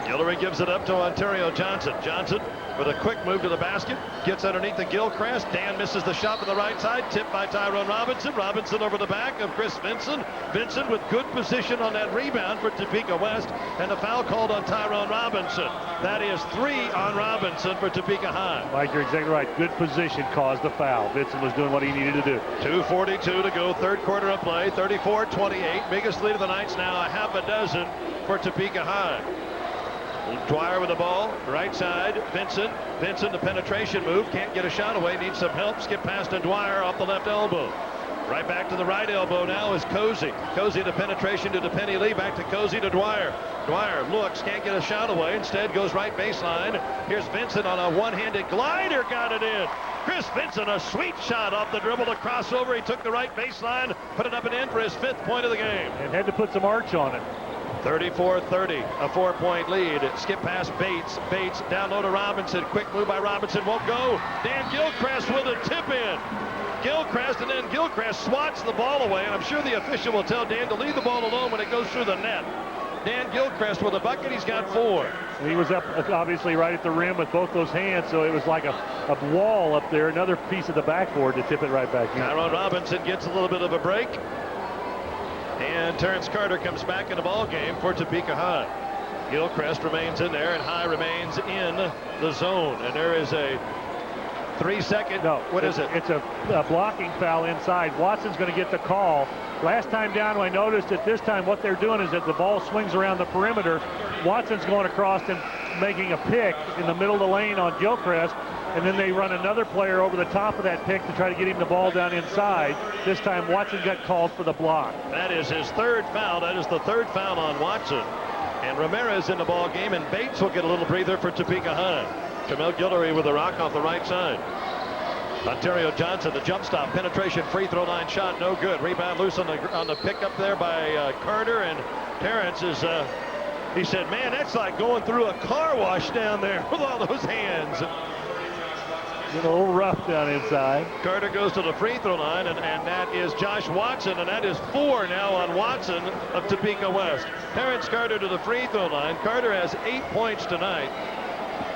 Guillory gives it up to Ontario Johnson. Johnson with a quick move to the basket, gets underneath the Gilchrist. Dan misses the shot from the right side, tipped by Tyrone Robinson. Robinson over the back of Chris Vinson. Vinson with good position on that rebound for Topeka West, and the foul called on Tyrone Robinson. That is 3 on Robinson for Topeka High. Mike, you're exactly right. Good position caused the foul. Vinson was doing what he needed to do. 2:42 to go, third quarter of play, 34-28. Biggest lead of the night's now a half a dozen for Topeka High. Dwyer with the ball, right side, Vincent. Vincent, the penetration move, can't get a shot away, needs some help. Skip pass to Dwyer off the left elbow. Right back to the right elbow now is Cozy. Cozy to penetration to DePenny Lee, back to Cozy to Dwyer. Dwyer looks, can't get a shot away, instead goes right baseline. Here's Vincent on a one-handed glider, got it in. Chris Vincent, a sweet shot off the dribble to crossover. He took the right baseline, put it up and in for his 5th point of the game. And had to put some arch on it. 34-30, a 4-point lead. Skip past Bates. Bates down low to Robinson. Quick move by Robinson, won't go. Dan Gilchrist with a tip in. Gilchrist, and then Gilchrist swats the ball away, and I'm sure the official will tell Dan to leave the ball alone when it goes through the net. Dan Gilchrist with a bucket, he's got 4. He was up obviously right at the rim with both those hands, so it was like a wall up there, another piece of the backboard to tip it right back in. Tyrone Robinson gets a little bit of a break. And Terrence Carter comes back in the ball game for Topeka High. Gilchrist remains in there, and High remains in the zone. And there is a 3-second. No, what is it? It's a blocking foul inside. Watson's going to get the call. Last time down, I noticed that this time what they're doing is that the ball swings around the perimeter. Watson's going across and making a pick in the middle of the lane on Gilchrist. And then they run another player over the top of that pick to try to get him the ball down inside. This time Watson got called for the block. That is his 3rd foul. That is the 3rd foul on Watson. And Ramirez in the ball game, and Bates will get a little breather for Topeka High. Jamel Guillory with a rock off the right side. Ontario Johnson, the jump stop, penetration, free throw line shot, no good. Rebound loose on the pickup there by Carter, and Terrence is, he said, man, that's like going through a car wash down there with all those hands. A little rough down inside. Carter goes to the free throw line, and that is Josh Watson, and that is 4 now on Watson of Topeka West. Terrence Carter to the free throw line. Carter has 8 points tonight.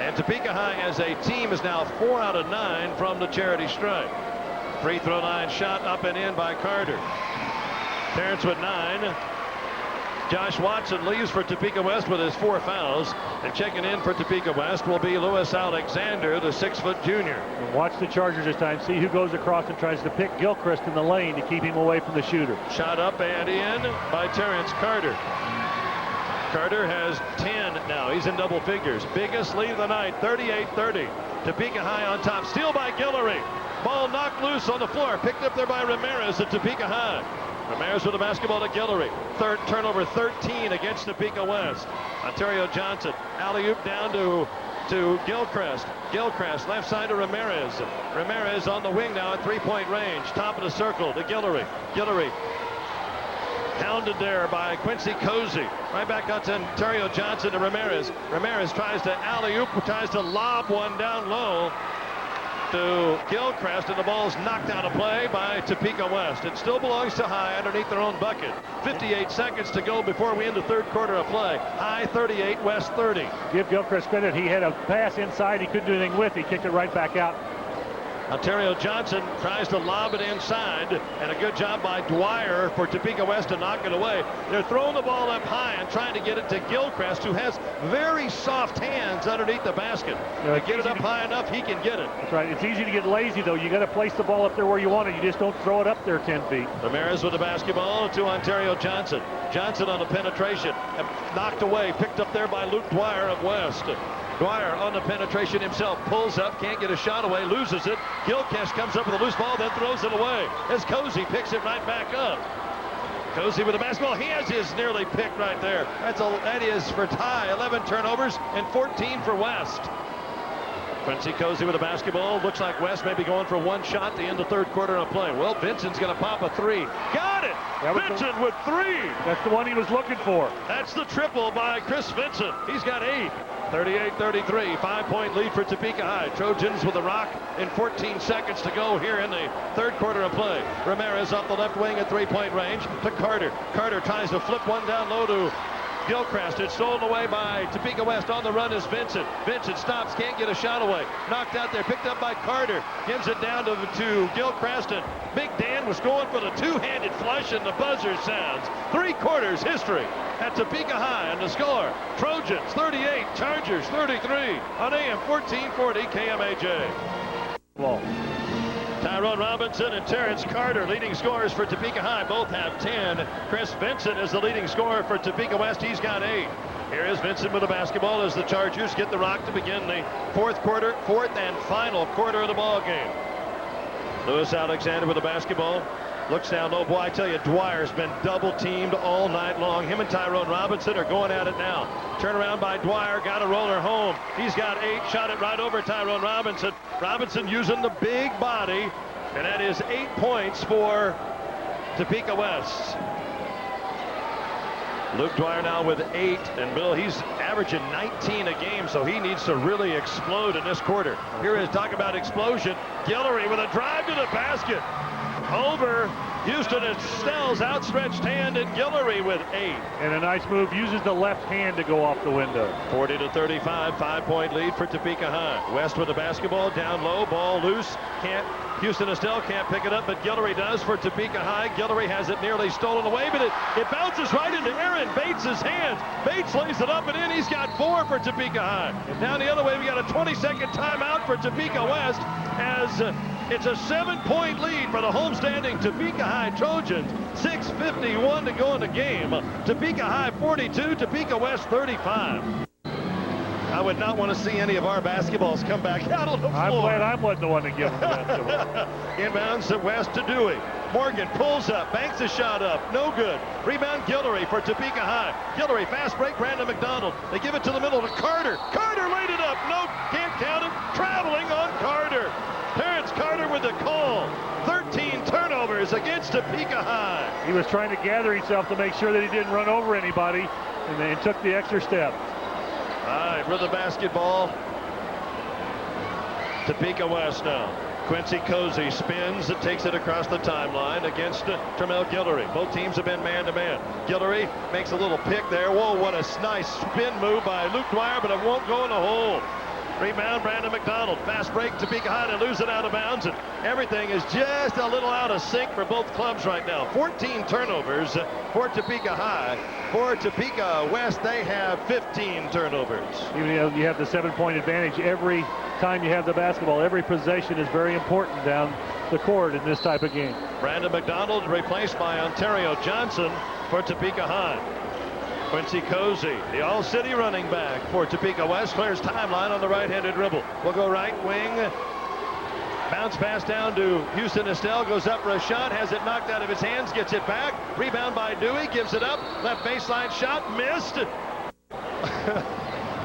And Topeka High as a team is now 4 out of 9 from the charity stripe. Free throw line shot up and in by Carter. Terrence with 9. Josh Watson leaves for Topeka West with his 4 fouls. And checking in for Topeka West will be Lewis Alexander, the 6-foot junior. And watch the Chargers this time. See who goes across and tries to pick Gilchrist in the lane to keep him away from the shooter. Shot up and in by Terrence Carter. Carter has 10 now. He's in double figures. Biggest lead of the night, 38-30. Topeka High on top. Steal by Guillory. Ball knocked loose on the floor. Picked up there by Ramirez at Topeka High. Ramirez with the basketball to Guillory. Third turnover 13 against Topeka West. Ontario Johnson. Alley-oop down to Gilchrist. Gilchrist left side to Ramirez. Ramirez on the wing now at three-point range. Top of the circle to Guillory. Guillory hounded there by Quincy Cozy. Right back out to Ontario Johnson to Ramirez. Ramirez tries to alley-oop, tries to lob one down low to Gilchrist, and the ball's knocked out of play by Topeka West. It still belongs to High underneath their own bucket. 58 seconds to go before we end the third quarter of play. High 38, West 30. Give Gilchrist credit. He had a pass inside he couldn't do anything with. He kicked it right back out. Ontario Johnson tries to lob it inside, and a good job by Dwyer for Topeka West to knock it away. They're throwing the ball up high and trying to get it to Gilchrist, who has very soft hands underneath the basket. To get it up high enough, he can get it. That's right. It's easy to get lazy, though. You got to place the ball up there where you want it. You just don't throw it up there 10 feet. Ramirez with the basketball to Ontario Johnson. Johnson on the penetration, knocked away, picked up there by Luke Dwyer of West. Dwyer on the penetration himself, pulls up, can't get a shot away, loses it. Gilchrist comes up with a loose ball, then throws it away as Cozy picks it right back up. Cozy with the basketball. He has his nearly picked right there. That is for High. 11 turnovers and 14 for West. Quincy Cozy with the basketball. Looks like West may be going for one shot to end the third quarter of play. Well, Vincent's going to pop a 3. Got it! Vincent with 3. That's the one he was looking for. That's the triple by Chris Vincent. He's got 8. 38-33, 5-point lead for Topeka High. Trojans with the rock in 14 seconds to go here in the third quarter of play. Ramirez off the left wing at three-point range to Carter. Carter tries to flip one down low to Gilchrist. It's stolen away by Topeka West. On the run is Vincent. Vincent stops, can't get a shot away. Knocked out there, picked up by Carter. Gives it down to Gilchrist, and Big Dan was going for the two-handed flush, and the buzzer sounds. 3 quarters history at Topeka High, and the score, Trojans 38, Chargers 33 on AM 1440 KMAJ. Whoa. Tyrone Robinson and Terrence Carter, leading scorers for Topeka High, both have 10. Chris Vincent is the leading scorer for Topeka West. He's got 8. Here is Vincent with the basketball as the Chargers get the rock to begin the fourth and final quarter of the ball game. Lewis Alexander with the basketball. Looks down low. Boy, I tell you, Dwyer's been double teamed all night long. Him and Tyrone Robinson are going at it now. Turn around by Dwyer, got a roller home. He's got 8, shot it right over Tyrone Robinson. Robinson using the big body, and that is 8 points for Topeka West. Luke Dwyer now with 8, and Bill, he's averaging 19 a game, so he needs to really explode in this quarter. Here is talk about explosion. Guillory with a drive to the basket. Over Houston, and Snell's outstretched hand, and Guillory with 8. And a nice move, uses the left hand to go off the window. 40-35, 5-point lead for Topeka High. West with the basketball, down low, ball loose. Houston Estelle can't pick it up, but Guillory does for Topeka High. Guillory has it nearly stolen away, but it bounces right into Aaron Bates' hands. Bates lays it up and in. He's got 4 for Topeka High. And down the other way, we got a 20-second timeout for Topeka West as it's a 7-point lead for the homestanding Topeka High Trojans. 6:51 to go in the game. Topeka High 42, Topeka West 35. I would not want to see any of our basketballs come back out on the floor. I'm glad I wasn't the one to give them the basketball. Inbounds to West to Dewey. Morgan pulls up, banks a shot up, no good. Rebound Guillory for Topeka High. Guillory, fast break, Brandon McDonald. They give it to the middle to Carter. Carter laid it up, no, can't count it. Traveling on Carter. Terrence Carter with the call. 13 turnovers against Topeka High. He was trying to gather himself to make sure that he didn't run over anybody, and then took the extra step. All right, with the basketball, Topeka West now. Quincy Cozy spins and takes it across the timeline against Tremel Guillory. Both teams have been man-to-man. Guillory makes a little pick there. Whoa, what a nice spin move by Luke Dwyer, but it won't go in the hole. Rebound, Brandon McDonald. Fast break, Topeka High to lose it out of bounds. And everything is just a little out of sync for both clubs right now. 14 turnovers for Topeka High. For Topeka West, they have 15 turnovers. Even though you have the 7-point advantage, every time you have the basketball, every possession is very important down the court in this type of game. Brandon McDonald replaced by Ontario Johnson for Topeka High. Quincy Cozy, the all-city running back for Topeka West, clears timeline on the right-handed dribble. We'll go right wing. Bounce pass down to Houston Estelle, goes up for a shot, has it knocked out of his hands, gets it back. Rebound by Dewey, gives it up. Left baseline shot, missed.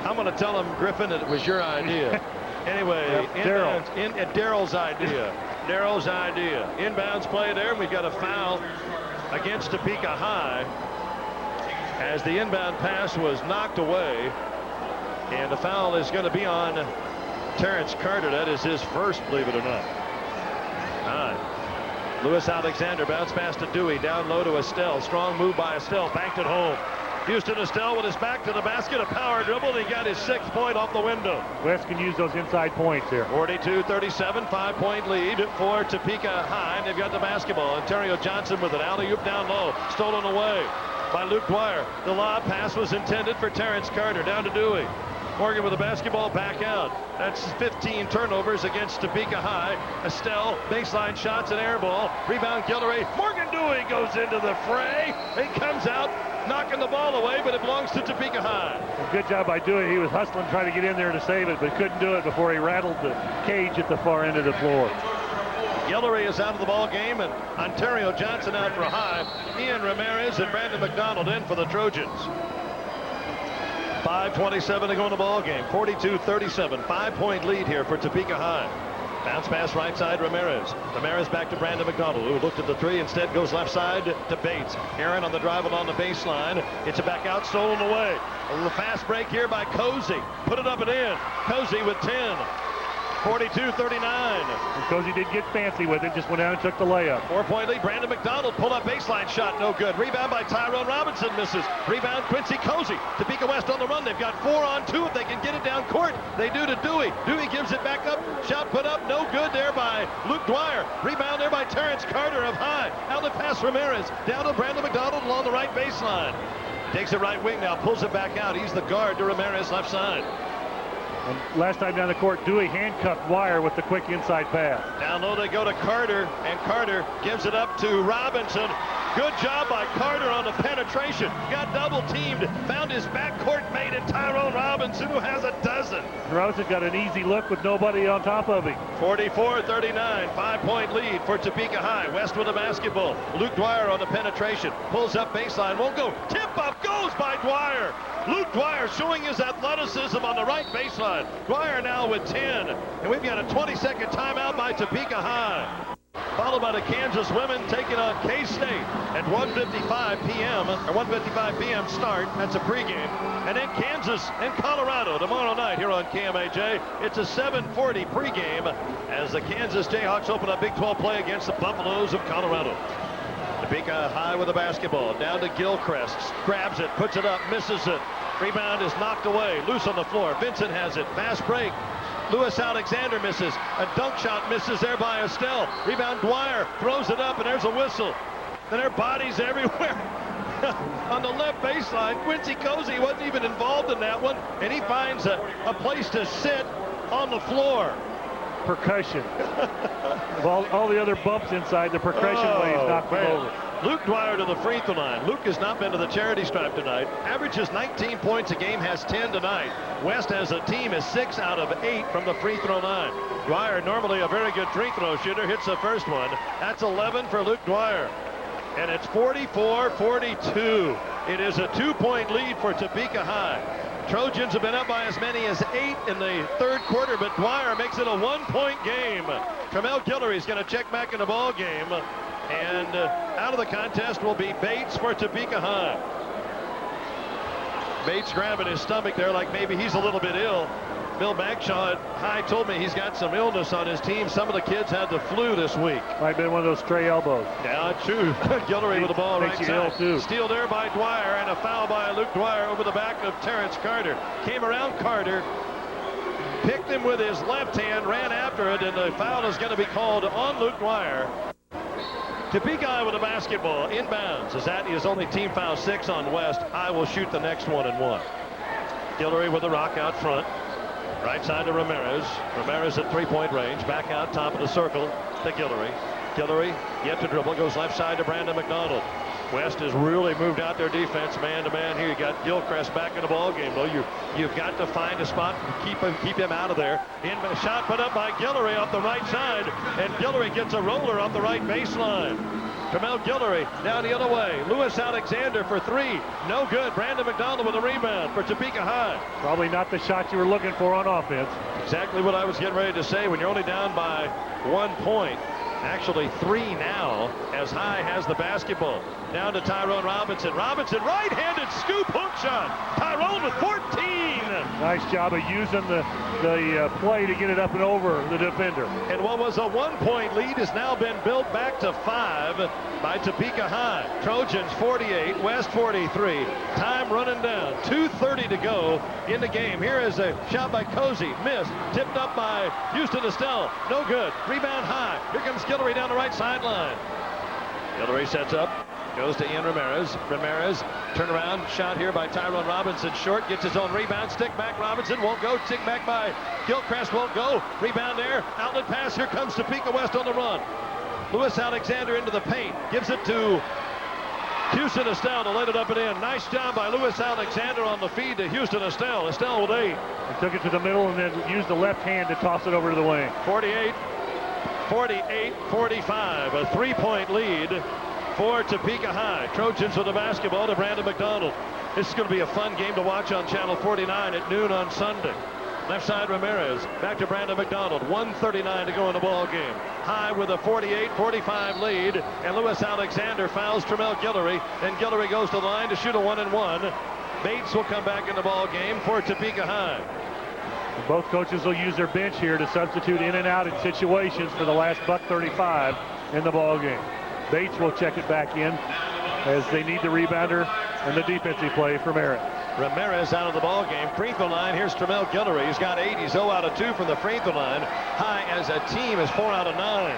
I'm going to tell him, Griffin, that it was your idea. Anyway, Daryl's idea. Daryl's idea. Inbounds play there, and we've got a foul against Topeka High, as the inbound pass was knocked away, and the foul is going to be on Terrence Carter. That is his first, believe it or not. Lewis Alexander, bounce pass to Dewey, down low to Estelle. Strong move by Estelle, banked it home. Houston Estelle with his back to the basket, a power dribble, and he got his 6th point off the window. West can use those inside points here. 42-37, 5-point lead for Topeka High, and they've got the basketball. Ontario Johnson with an alley-oop down low, stolen away by Luke Dwyer. The lob pass was intended for Terrence Carter, down to Dewey. Morgan with the basketball, back out. That's 15 turnovers against Topeka High. Estelle, baseline shots, and air ball. Rebound, Guillory. Morgan Dewey goes into the fray. He comes out, knocking the ball away, but it belongs to Topeka High. Good job by Dewey. He was hustling, trying to get in there to save it, but couldn't do it before he rattled the cage at the far end of the floor. Guillory is out of the ball game, and Ontario Johnson out for High. Ian Ramirez and Brandon McDonald in for the Trojans. 5:27 to go in the ball game. 42-37, 5-point lead here for Topeka High. Bounce pass right side, Ramirez. Ramirez back to Brandon McDonald, who looked at the three, instead goes left side to Bates. Aaron on the drive along the baseline. It's a back out, stolen away. A little fast break here by Cozy. Put it up and in. Cozy with 10. 42-39. Cozy did get fancy with it, just went down and took the layup. 4-point lead, Brandon McDonald, pull up baseline shot, no good. Rebound by Tyrone Robinson, misses. Rebound, Quincy Cozy. Topeka West on the run. They've got 4-on-2 if they can get it down court. They do to Dewey. Dewey gives it back up. Shot put up, no good there by Luke Dwyer. Rebound there by Terrence Carter of High. Outlet pass Ramirez. Down to Brandon McDonald along the right baseline. Takes it right wing now, pulls it back out. He's the guard to Ramirez left side. And last time down the court, Dewey handcuffed Dwyer with the quick inside pass. Down low they go to Carter, and Carter gives it up to Robinson. Good job by Carter on the penetration. Got double teamed, found his backcourt mate in Tyrone Robinson, who has a dozen. Robinson got an easy look with nobody on top of him. 44-39, 5-point lead for Topeka High. West with the basketball. Luke Dwyer on the penetration, pulls up baseline, won't go. Tip up goes by Dwyer. Luke Dwyer showing his athleticism on the right baseline. Dwyer now with 10, and we've got a 20-second timeout by Topeka High. Followed by the Kansas women taking on K-State at 1:55 p.m. or 1:55 p.m. start. That's a pregame. And then Kansas and Colorado tomorrow night here on KMAJ. It's a 7:40 pregame as the Kansas Jayhawks open up Big 12 play against the Buffaloes of Colorado. Topeka High with the basketball. Down to Gilchrist. Grabs it, puts it up, misses it. Rebound is knocked away. Loose on the floor. Vincent has it. Fast break. Lewis Alexander misses. A dunk shot misses there by Estelle. Rebound Dwyer throws it up, and there's a whistle. And there are bodies everywhere. On the left baseline, Quincy Cozy wasn't even involved in that one, and he finds a place to sit on the floor. Percussion. Of all the other bumps inside, the percussion waves knocked him over. Luke Dwyer to the free throw line. Luke has not been to the charity stripe tonight. Averages 19 points a game, has 10 tonight. West as a team is 6 out of 8 from the free throw line. Dwyer, normally a very good free throw shooter, hits the first one. That's 11 for Luke Dwyer. And it's 44-42. It is a 2-point lead for Topeka High. Trojans have been up by as many as 8 in the third quarter, but Dwyer makes it a 1-point game. Tramel Guillory is going to check back in the ball game. And out of the contest will be Bates for Topeka High. Bates grabbing his stomach there like maybe he's a little bit ill. Bill Bagshaw at High told me he's got some illness on his team. Some of the kids had the flu this week. Might have been one of those stray elbows. Yeah, true. Guillory with the ball right side. Too. Steal there by Dwyer, and a foul by Luke Dwyer over the back of Terrence Carter. Came around Carter. picked him with his left hand, ran after it, and the foul is going to be called on Luke Dwyer. Topeka High with the basketball inbounds, as that is only team foul 6 on West. High will shoot the next one and one. Guillory with the rock out front. Right side to Ramirez. Ramirez at three-point range. Back out top of the circle to Guillory. Guillory yet to dribble. Goes left side to Brandon McDonald. West has really moved out their defense man-to-man here. You got Gilchrist back in the ball game, though. You've got to find a spot and keep him out of there. Shot put up by Guillory off the right side, and Guillory gets a roller off the right baseline. Tramel Guillory down the other way. Lewis Alexander for three. No good. Brandon McDonald with a rebound for Topeka High. Probably not the shot you were looking for on offense. Exactly what I was getting ready to say. When you're only down by 1 point, actually 3 now, as High has the basketball. Down to Tyrone Robinson. Robinson, right-handed scoop hook shot. Tyrone with 14. Nice job of using the play to get it up and over the defender. And what was a 1 point lead has now been built back to 5 by Topeka High. Trojans 48, West 43. Time running down. 2:30 to go in the game. Here is a shot by Cozy. Missed. Tipped up by Houston Estelle. No good. Rebound High. Here comes Guillory down the right sideline. Guillory sets up. Goes to Ian Ramirez. Ramirez, turnaround shot here by Tyrone Robinson. Short, gets his own rebound. Stick back, Robinson won't go. Stick back by Gilchrist, won't go. Rebound there. Outlet pass. Here comes Topeka West on the run. Lewis Alexander into the paint. Gives it to Houston Estelle to let it up and in. Nice job by Lewis Alexander on the feed to Houston Estelle. Estelle with 8. He took it to the middle and then used the left hand to toss it over to the wing. 48-45. A 3-point lead for Topeka High. Trojans with the basketball to Brandon McDonald. This is going to be a fun game to watch on Channel 49 at noon on Sunday. Left side Ramirez. Back to Brandon McDonald. 1:39 to go in the ball game. High with a 48-45 lead. And Lewis Alexander fouls Tramel Guillory. And Guillory goes to the line to shoot a 1-and-1. Bates will come back in the ball game for Topeka High. Both coaches will use their bench here to substitute in and out in situations for the last $1:35 in the ball game. Bates will check it back in as they need the rebounder and the defensive play for Merritt. Ramirez out of the ball game. Free throw line. Here's Tramel Guillory. He's got 8. He's 0 out of 2 from the free throw line. High as a team is 4 out of 9.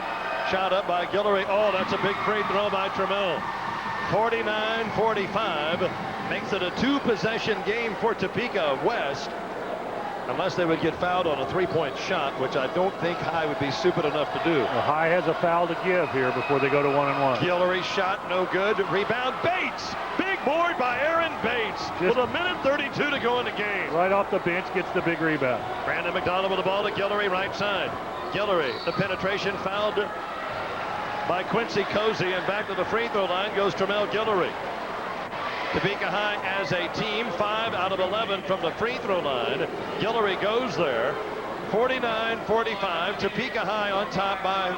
Shot up by Guillory. Oh, that's a big free throw by Tramel. 49-45 makes it a 2-possession game for Topeka West. Unless they would get fouled on a 3-point shot, which I don't think High would be stupid enough to do. Well, High has a foul to give here before they go to 1-and-1. Guillory shot no good. Rebound Bates. Big board by Aaron Bates with 1:32 to go in the game. Right off the bench gets the big rebound. Brandon McDonald with the ball to Guillory right side. Guillory, the penetration fouled by Quincy Cozy, and back to the free throw line goes Tramel Guillory. Topeka High as a team 5 out of 11 from the free throw line. Guillory goes there. 49-45. Topeka High on top by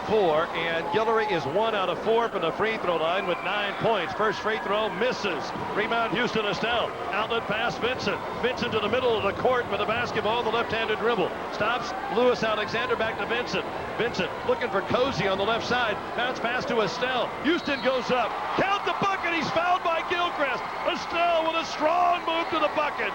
4, and Guillory is 1 out of 4 from the free throw line with 9 points. First free throw misses. Rebound Houston Estelle. Outlet pass Vincent. Vincent to the middle of the court with the basketball, the left-handed dribble. Stops. Lewis Alexander back to Vincent. Vincent looking for Cozy on the left side. Bounce pass to Estelle. Houston goes up. Count the bucket. He's fouled by Gilchrist. Estelle with a strong move to the bucket.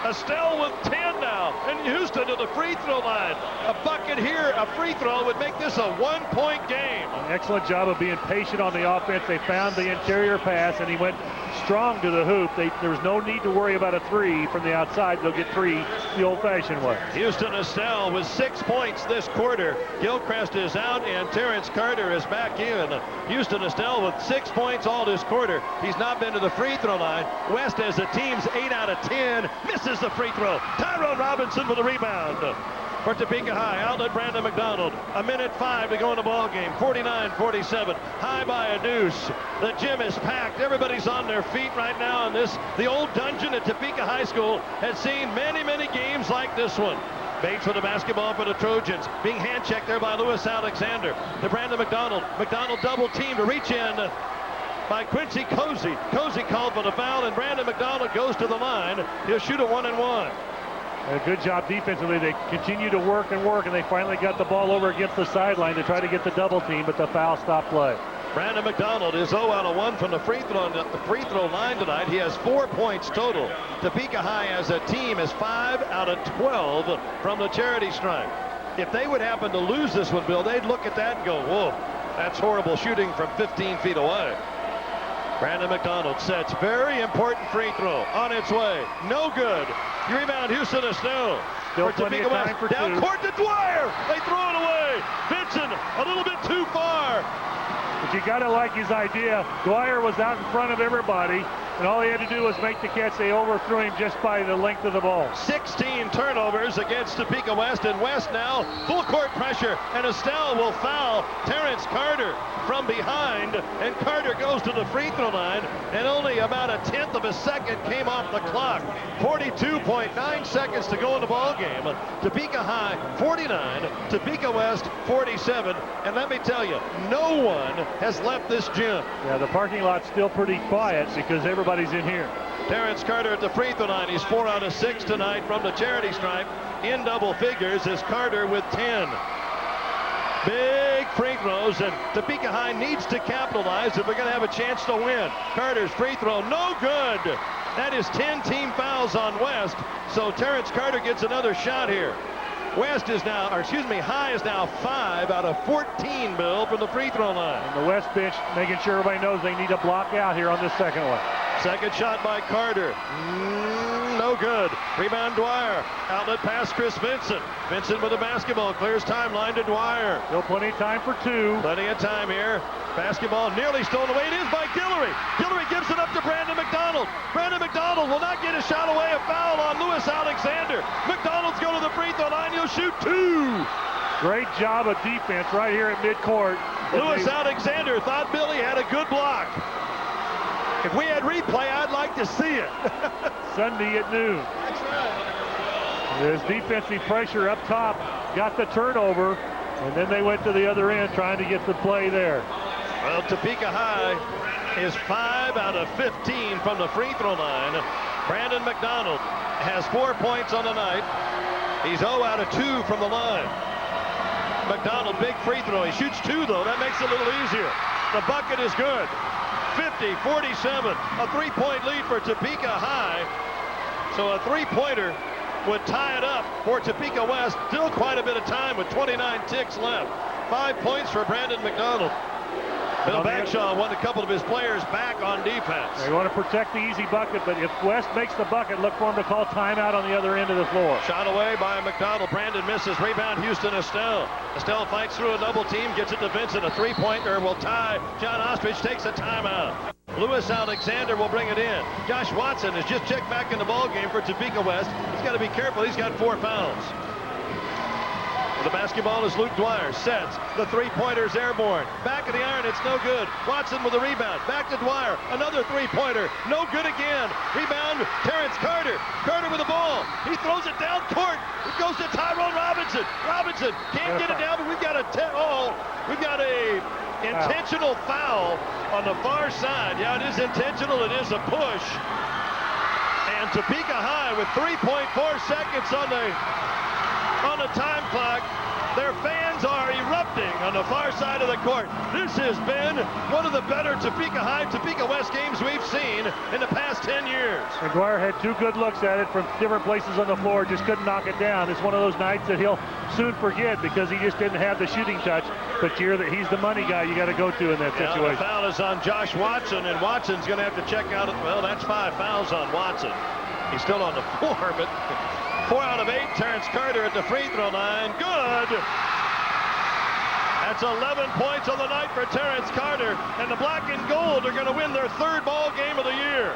Estelle with 10 now, and Houston to the free throw line. A bucket here, a free throw would make this a 1-point game. An excellent job of being patient on the offense. They found the interior pass, and he went strong to the hoop. There was no need to worry about a 3 from the outside. They'll get 3 the old-fashioned way. Houston Estelle with 6 points this quarter. Gilchrist is out, and Terrence Carter is back in. Houston Estelle with 6 points all this quarter. He's not been to the free throw line. West as a team's 8 out of 10. Misses the free throw. Tyrone Robinson with the rebound for Topeka High. Outlet Brandon McDonald. 1:05 to go in the ball game. 49-47. High by a deuce. The gym is packed. Everybody's on their feet right now. And the old dungeon at Topeka High School has seen many, many games like this one. Bates with the basketball for the Trojans. Being hand-checked there by Lewis Alexander. To Brandon McDonald. McDonald double team to reach in by Quincy Cozy. Cozy called for the foul, and Brandon McDonald goes to the line. He'll shoot a 1-and-1. A good job defensively. They continue to work, and they finally got the ball over against the sideline to try to get the double team, but the foul stopped play. Brandon McDonald is 0 out of 1 from the free throw line tonight. He has 4 points total. Topeka High as a team is 5 out of 12 from the charity stripe. If they would happen to lose this one, Bill, they'd look at that and go, whoa, that's horrible shooting from 15 feet away. Brandon McDonald sets very important free throw on its way. No good. Rebound Houston Estelle. Still for Topeka West. for Down two. court to Dwyer. They throw it away. Vincent a little bit too far. But you got to like his idea. Dwyer was out in front of everybody, and all he had to do was make the catch. They overthrew him just by the length of the ball. 16 turnovers against Topeka West, and West now full court pressure, and Estelle will foul Terrence Carter from behind, and Carter goes to the free throw line, and only about a tenth of a second came off the clock. 42.9 seconds to go in the ball game. Topeka High 49, Topeka West 47, and let me tell you, no one has left this gym. Yeah, the parking lot's still pretty quiet because everybody's in here. Terrence Carter at the free throw line. He's 4 out of 6 tonight from the charity stripe. In double figures is Carter with 10. Big free throws, and Topeka High needs to capitalize if we're going to have a chance to win. Carter's free throw, no good. That is 10 team fouls on West, so Terrence Carter gets another shot here. West is now, or excuse me, High is now 5 out of 14, Bill, from the free throw line. And the West bench making sure everybody knows they need to block out here on this second one. Second shot by Carter. No good. Rebound Dwyer. Outlet pass Chris Vincent. Vincent with the basketball. Clears timeline to Dwyer. Still plenty of time for two. Plenty of time here. Basketball nearly stolen away. It is by Guillory. Guillory gives it up to Brandon McDonald. Brandon McDonald will not get a shot away. A foul on Lewis Alexander. McDonald's going to the free throw line. He'll shoot 2. Great job of defense right here at midcourt. Lewis Alexander thought Billy had a good block. If we had replay, I'd like to see it. Sunday at noon. That's right. There's defensive pressure up top. Got the turnover, and then they went to the other end trying to get the play there. Well, Topeka High is 5 out of 15 from the free throw line. Brandon McDonald has 4 points on the night. He's 0 out of 2 from the line. McDonald, big free throw. He shoots 2, though. That makes it a little easier. The bucket is good. 50-47, a 3-point lead for Topeka High. So a 3-pointer would tie it up for Topeka West. Still quite a bit of time with 29 ticks left. 5 points for Brandon McDonald. Bill Bagshaw wanted a couple of his players back on defense. They want to protect the easy bucket, but if West makes the bucket, look for him to call timeout on the other end of the floor. Shot away by McDonald. Brandon misses. Rebound Houston Estelle. Estelle fights through a double team, gets it to Vincent. A 3-pointer will tie. John Ostrich takes a timeout. Lewis Alexander will bring it in. Josh Watson has just checked back in the ball game for Topeka West. He's got to be careful. He's got 4 fouls. The basketball is Luke Dwyer. Sets. The 3-pointer's airborne. Back of the iron. It's no good. Watson with the rebound. Back to Dwyer. Another 3-pointer. No good again. Rebound. Terrence Carter. Carter with the ball. He throws it down court. It goes to Tyrone Robinson. Robinson can't get it down, but we've got a intentional foul on the far side. Yeah, it is intentional. It is a push. And Topeka High with 3.4 seconds on the time clock. Their fans are erupting on the far side of the court. This has been one of the better Topeka High, Topeka West games we've seen in the past 10 years. And Dwyer had 2 good looks at it from different places on the floor, just couldn't knock it down. It's one of those nights that he'll soon forget because he just didn't have the shooting touch. But he's the money guy you got to go to in that situation. The foul is on Josh Watson, and Watson's going to have to check out. Well, that's 5 fouls on Watson. He's still on the floor, but 4 out of 8. Terrence Carter at the free throw line. Good. That's 11 points on the night for Terrence Carter. And the black and gold are going to win their 3rd ball game of the year.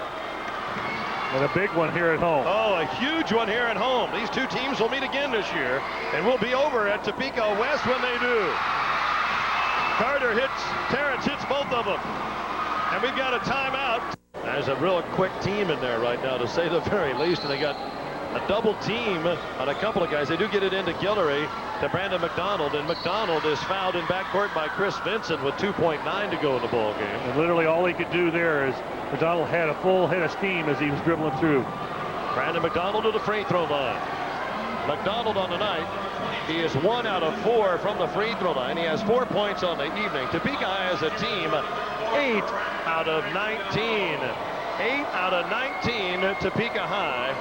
And a big one here at home. Oh, a huge one here at home. These 2 teams will meet again this year. And we'll be over at Topeka West when they do. Carter hits, Terrence hits both of them. And we've got a timeout. There's a real quick team in there right now, to say the very least. And they got a double team on a couple of guys. They do get it into Guillory to Brandon McDonald, and McDonald is fouled in backcourt by Chris Vincent with 2.9 to go in the ball game. And literally all he could do there is McDonald had a full head of steam as he was dribbling through. Brandon McDonald to the free throw line. McDonald on the night. He is 1 out of 4 from the free throw line. He has 4 points on the evening. Topeka High as a team, 8 out of 19. 8 out of 19, Topeka High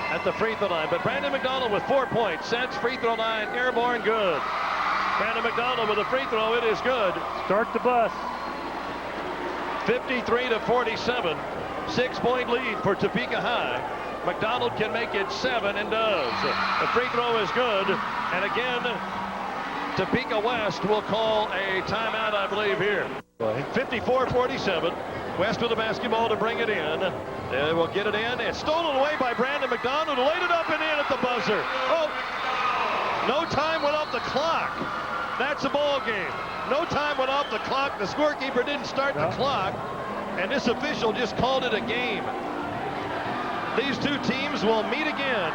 at the free throw line. But Brandon McDonald with 4 points. Sets free throw line, airborne, good. Brandon McDonald with a free throw, it is good. Start the bus. 53 to 47. 6-point lead for Topeka High. McDonald can make it 7 and does. The free throw is good. And again, Topeka West will call a timeout, I believe, here. 54-47. West with the basketball to bring it in. They will get it in. It's stolen away by Brandon McDonald, who laid it up and in at the buzzer. Oh, no time went off the clock. That's a ball game. No time went off the clock. The scorekeeper didn't start the clock, and this official just called it a game. These two teams will meet again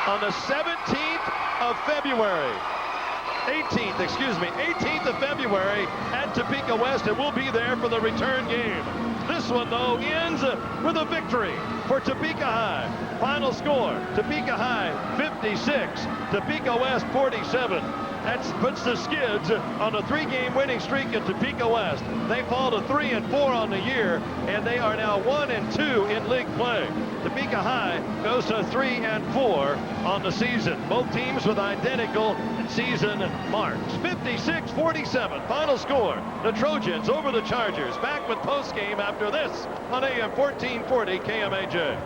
on the 17th of February. 18th of February at Topeka West, and we'll be there for the return game. This one, though, ends with a victory for Topeka High. Final score, Topeka High 56, Topeka West 47. That puts the Skids on a 3-game winning streak at Topeka West. They fall to 3-4 on the year, and they are now 1-2 in league play. Topeka High goes to 3-4 on the season. Both teams with identical season marks. 56-47, final score. The Trojans over the Chargers. Back with postgame after this on AM 1440 KMAJ.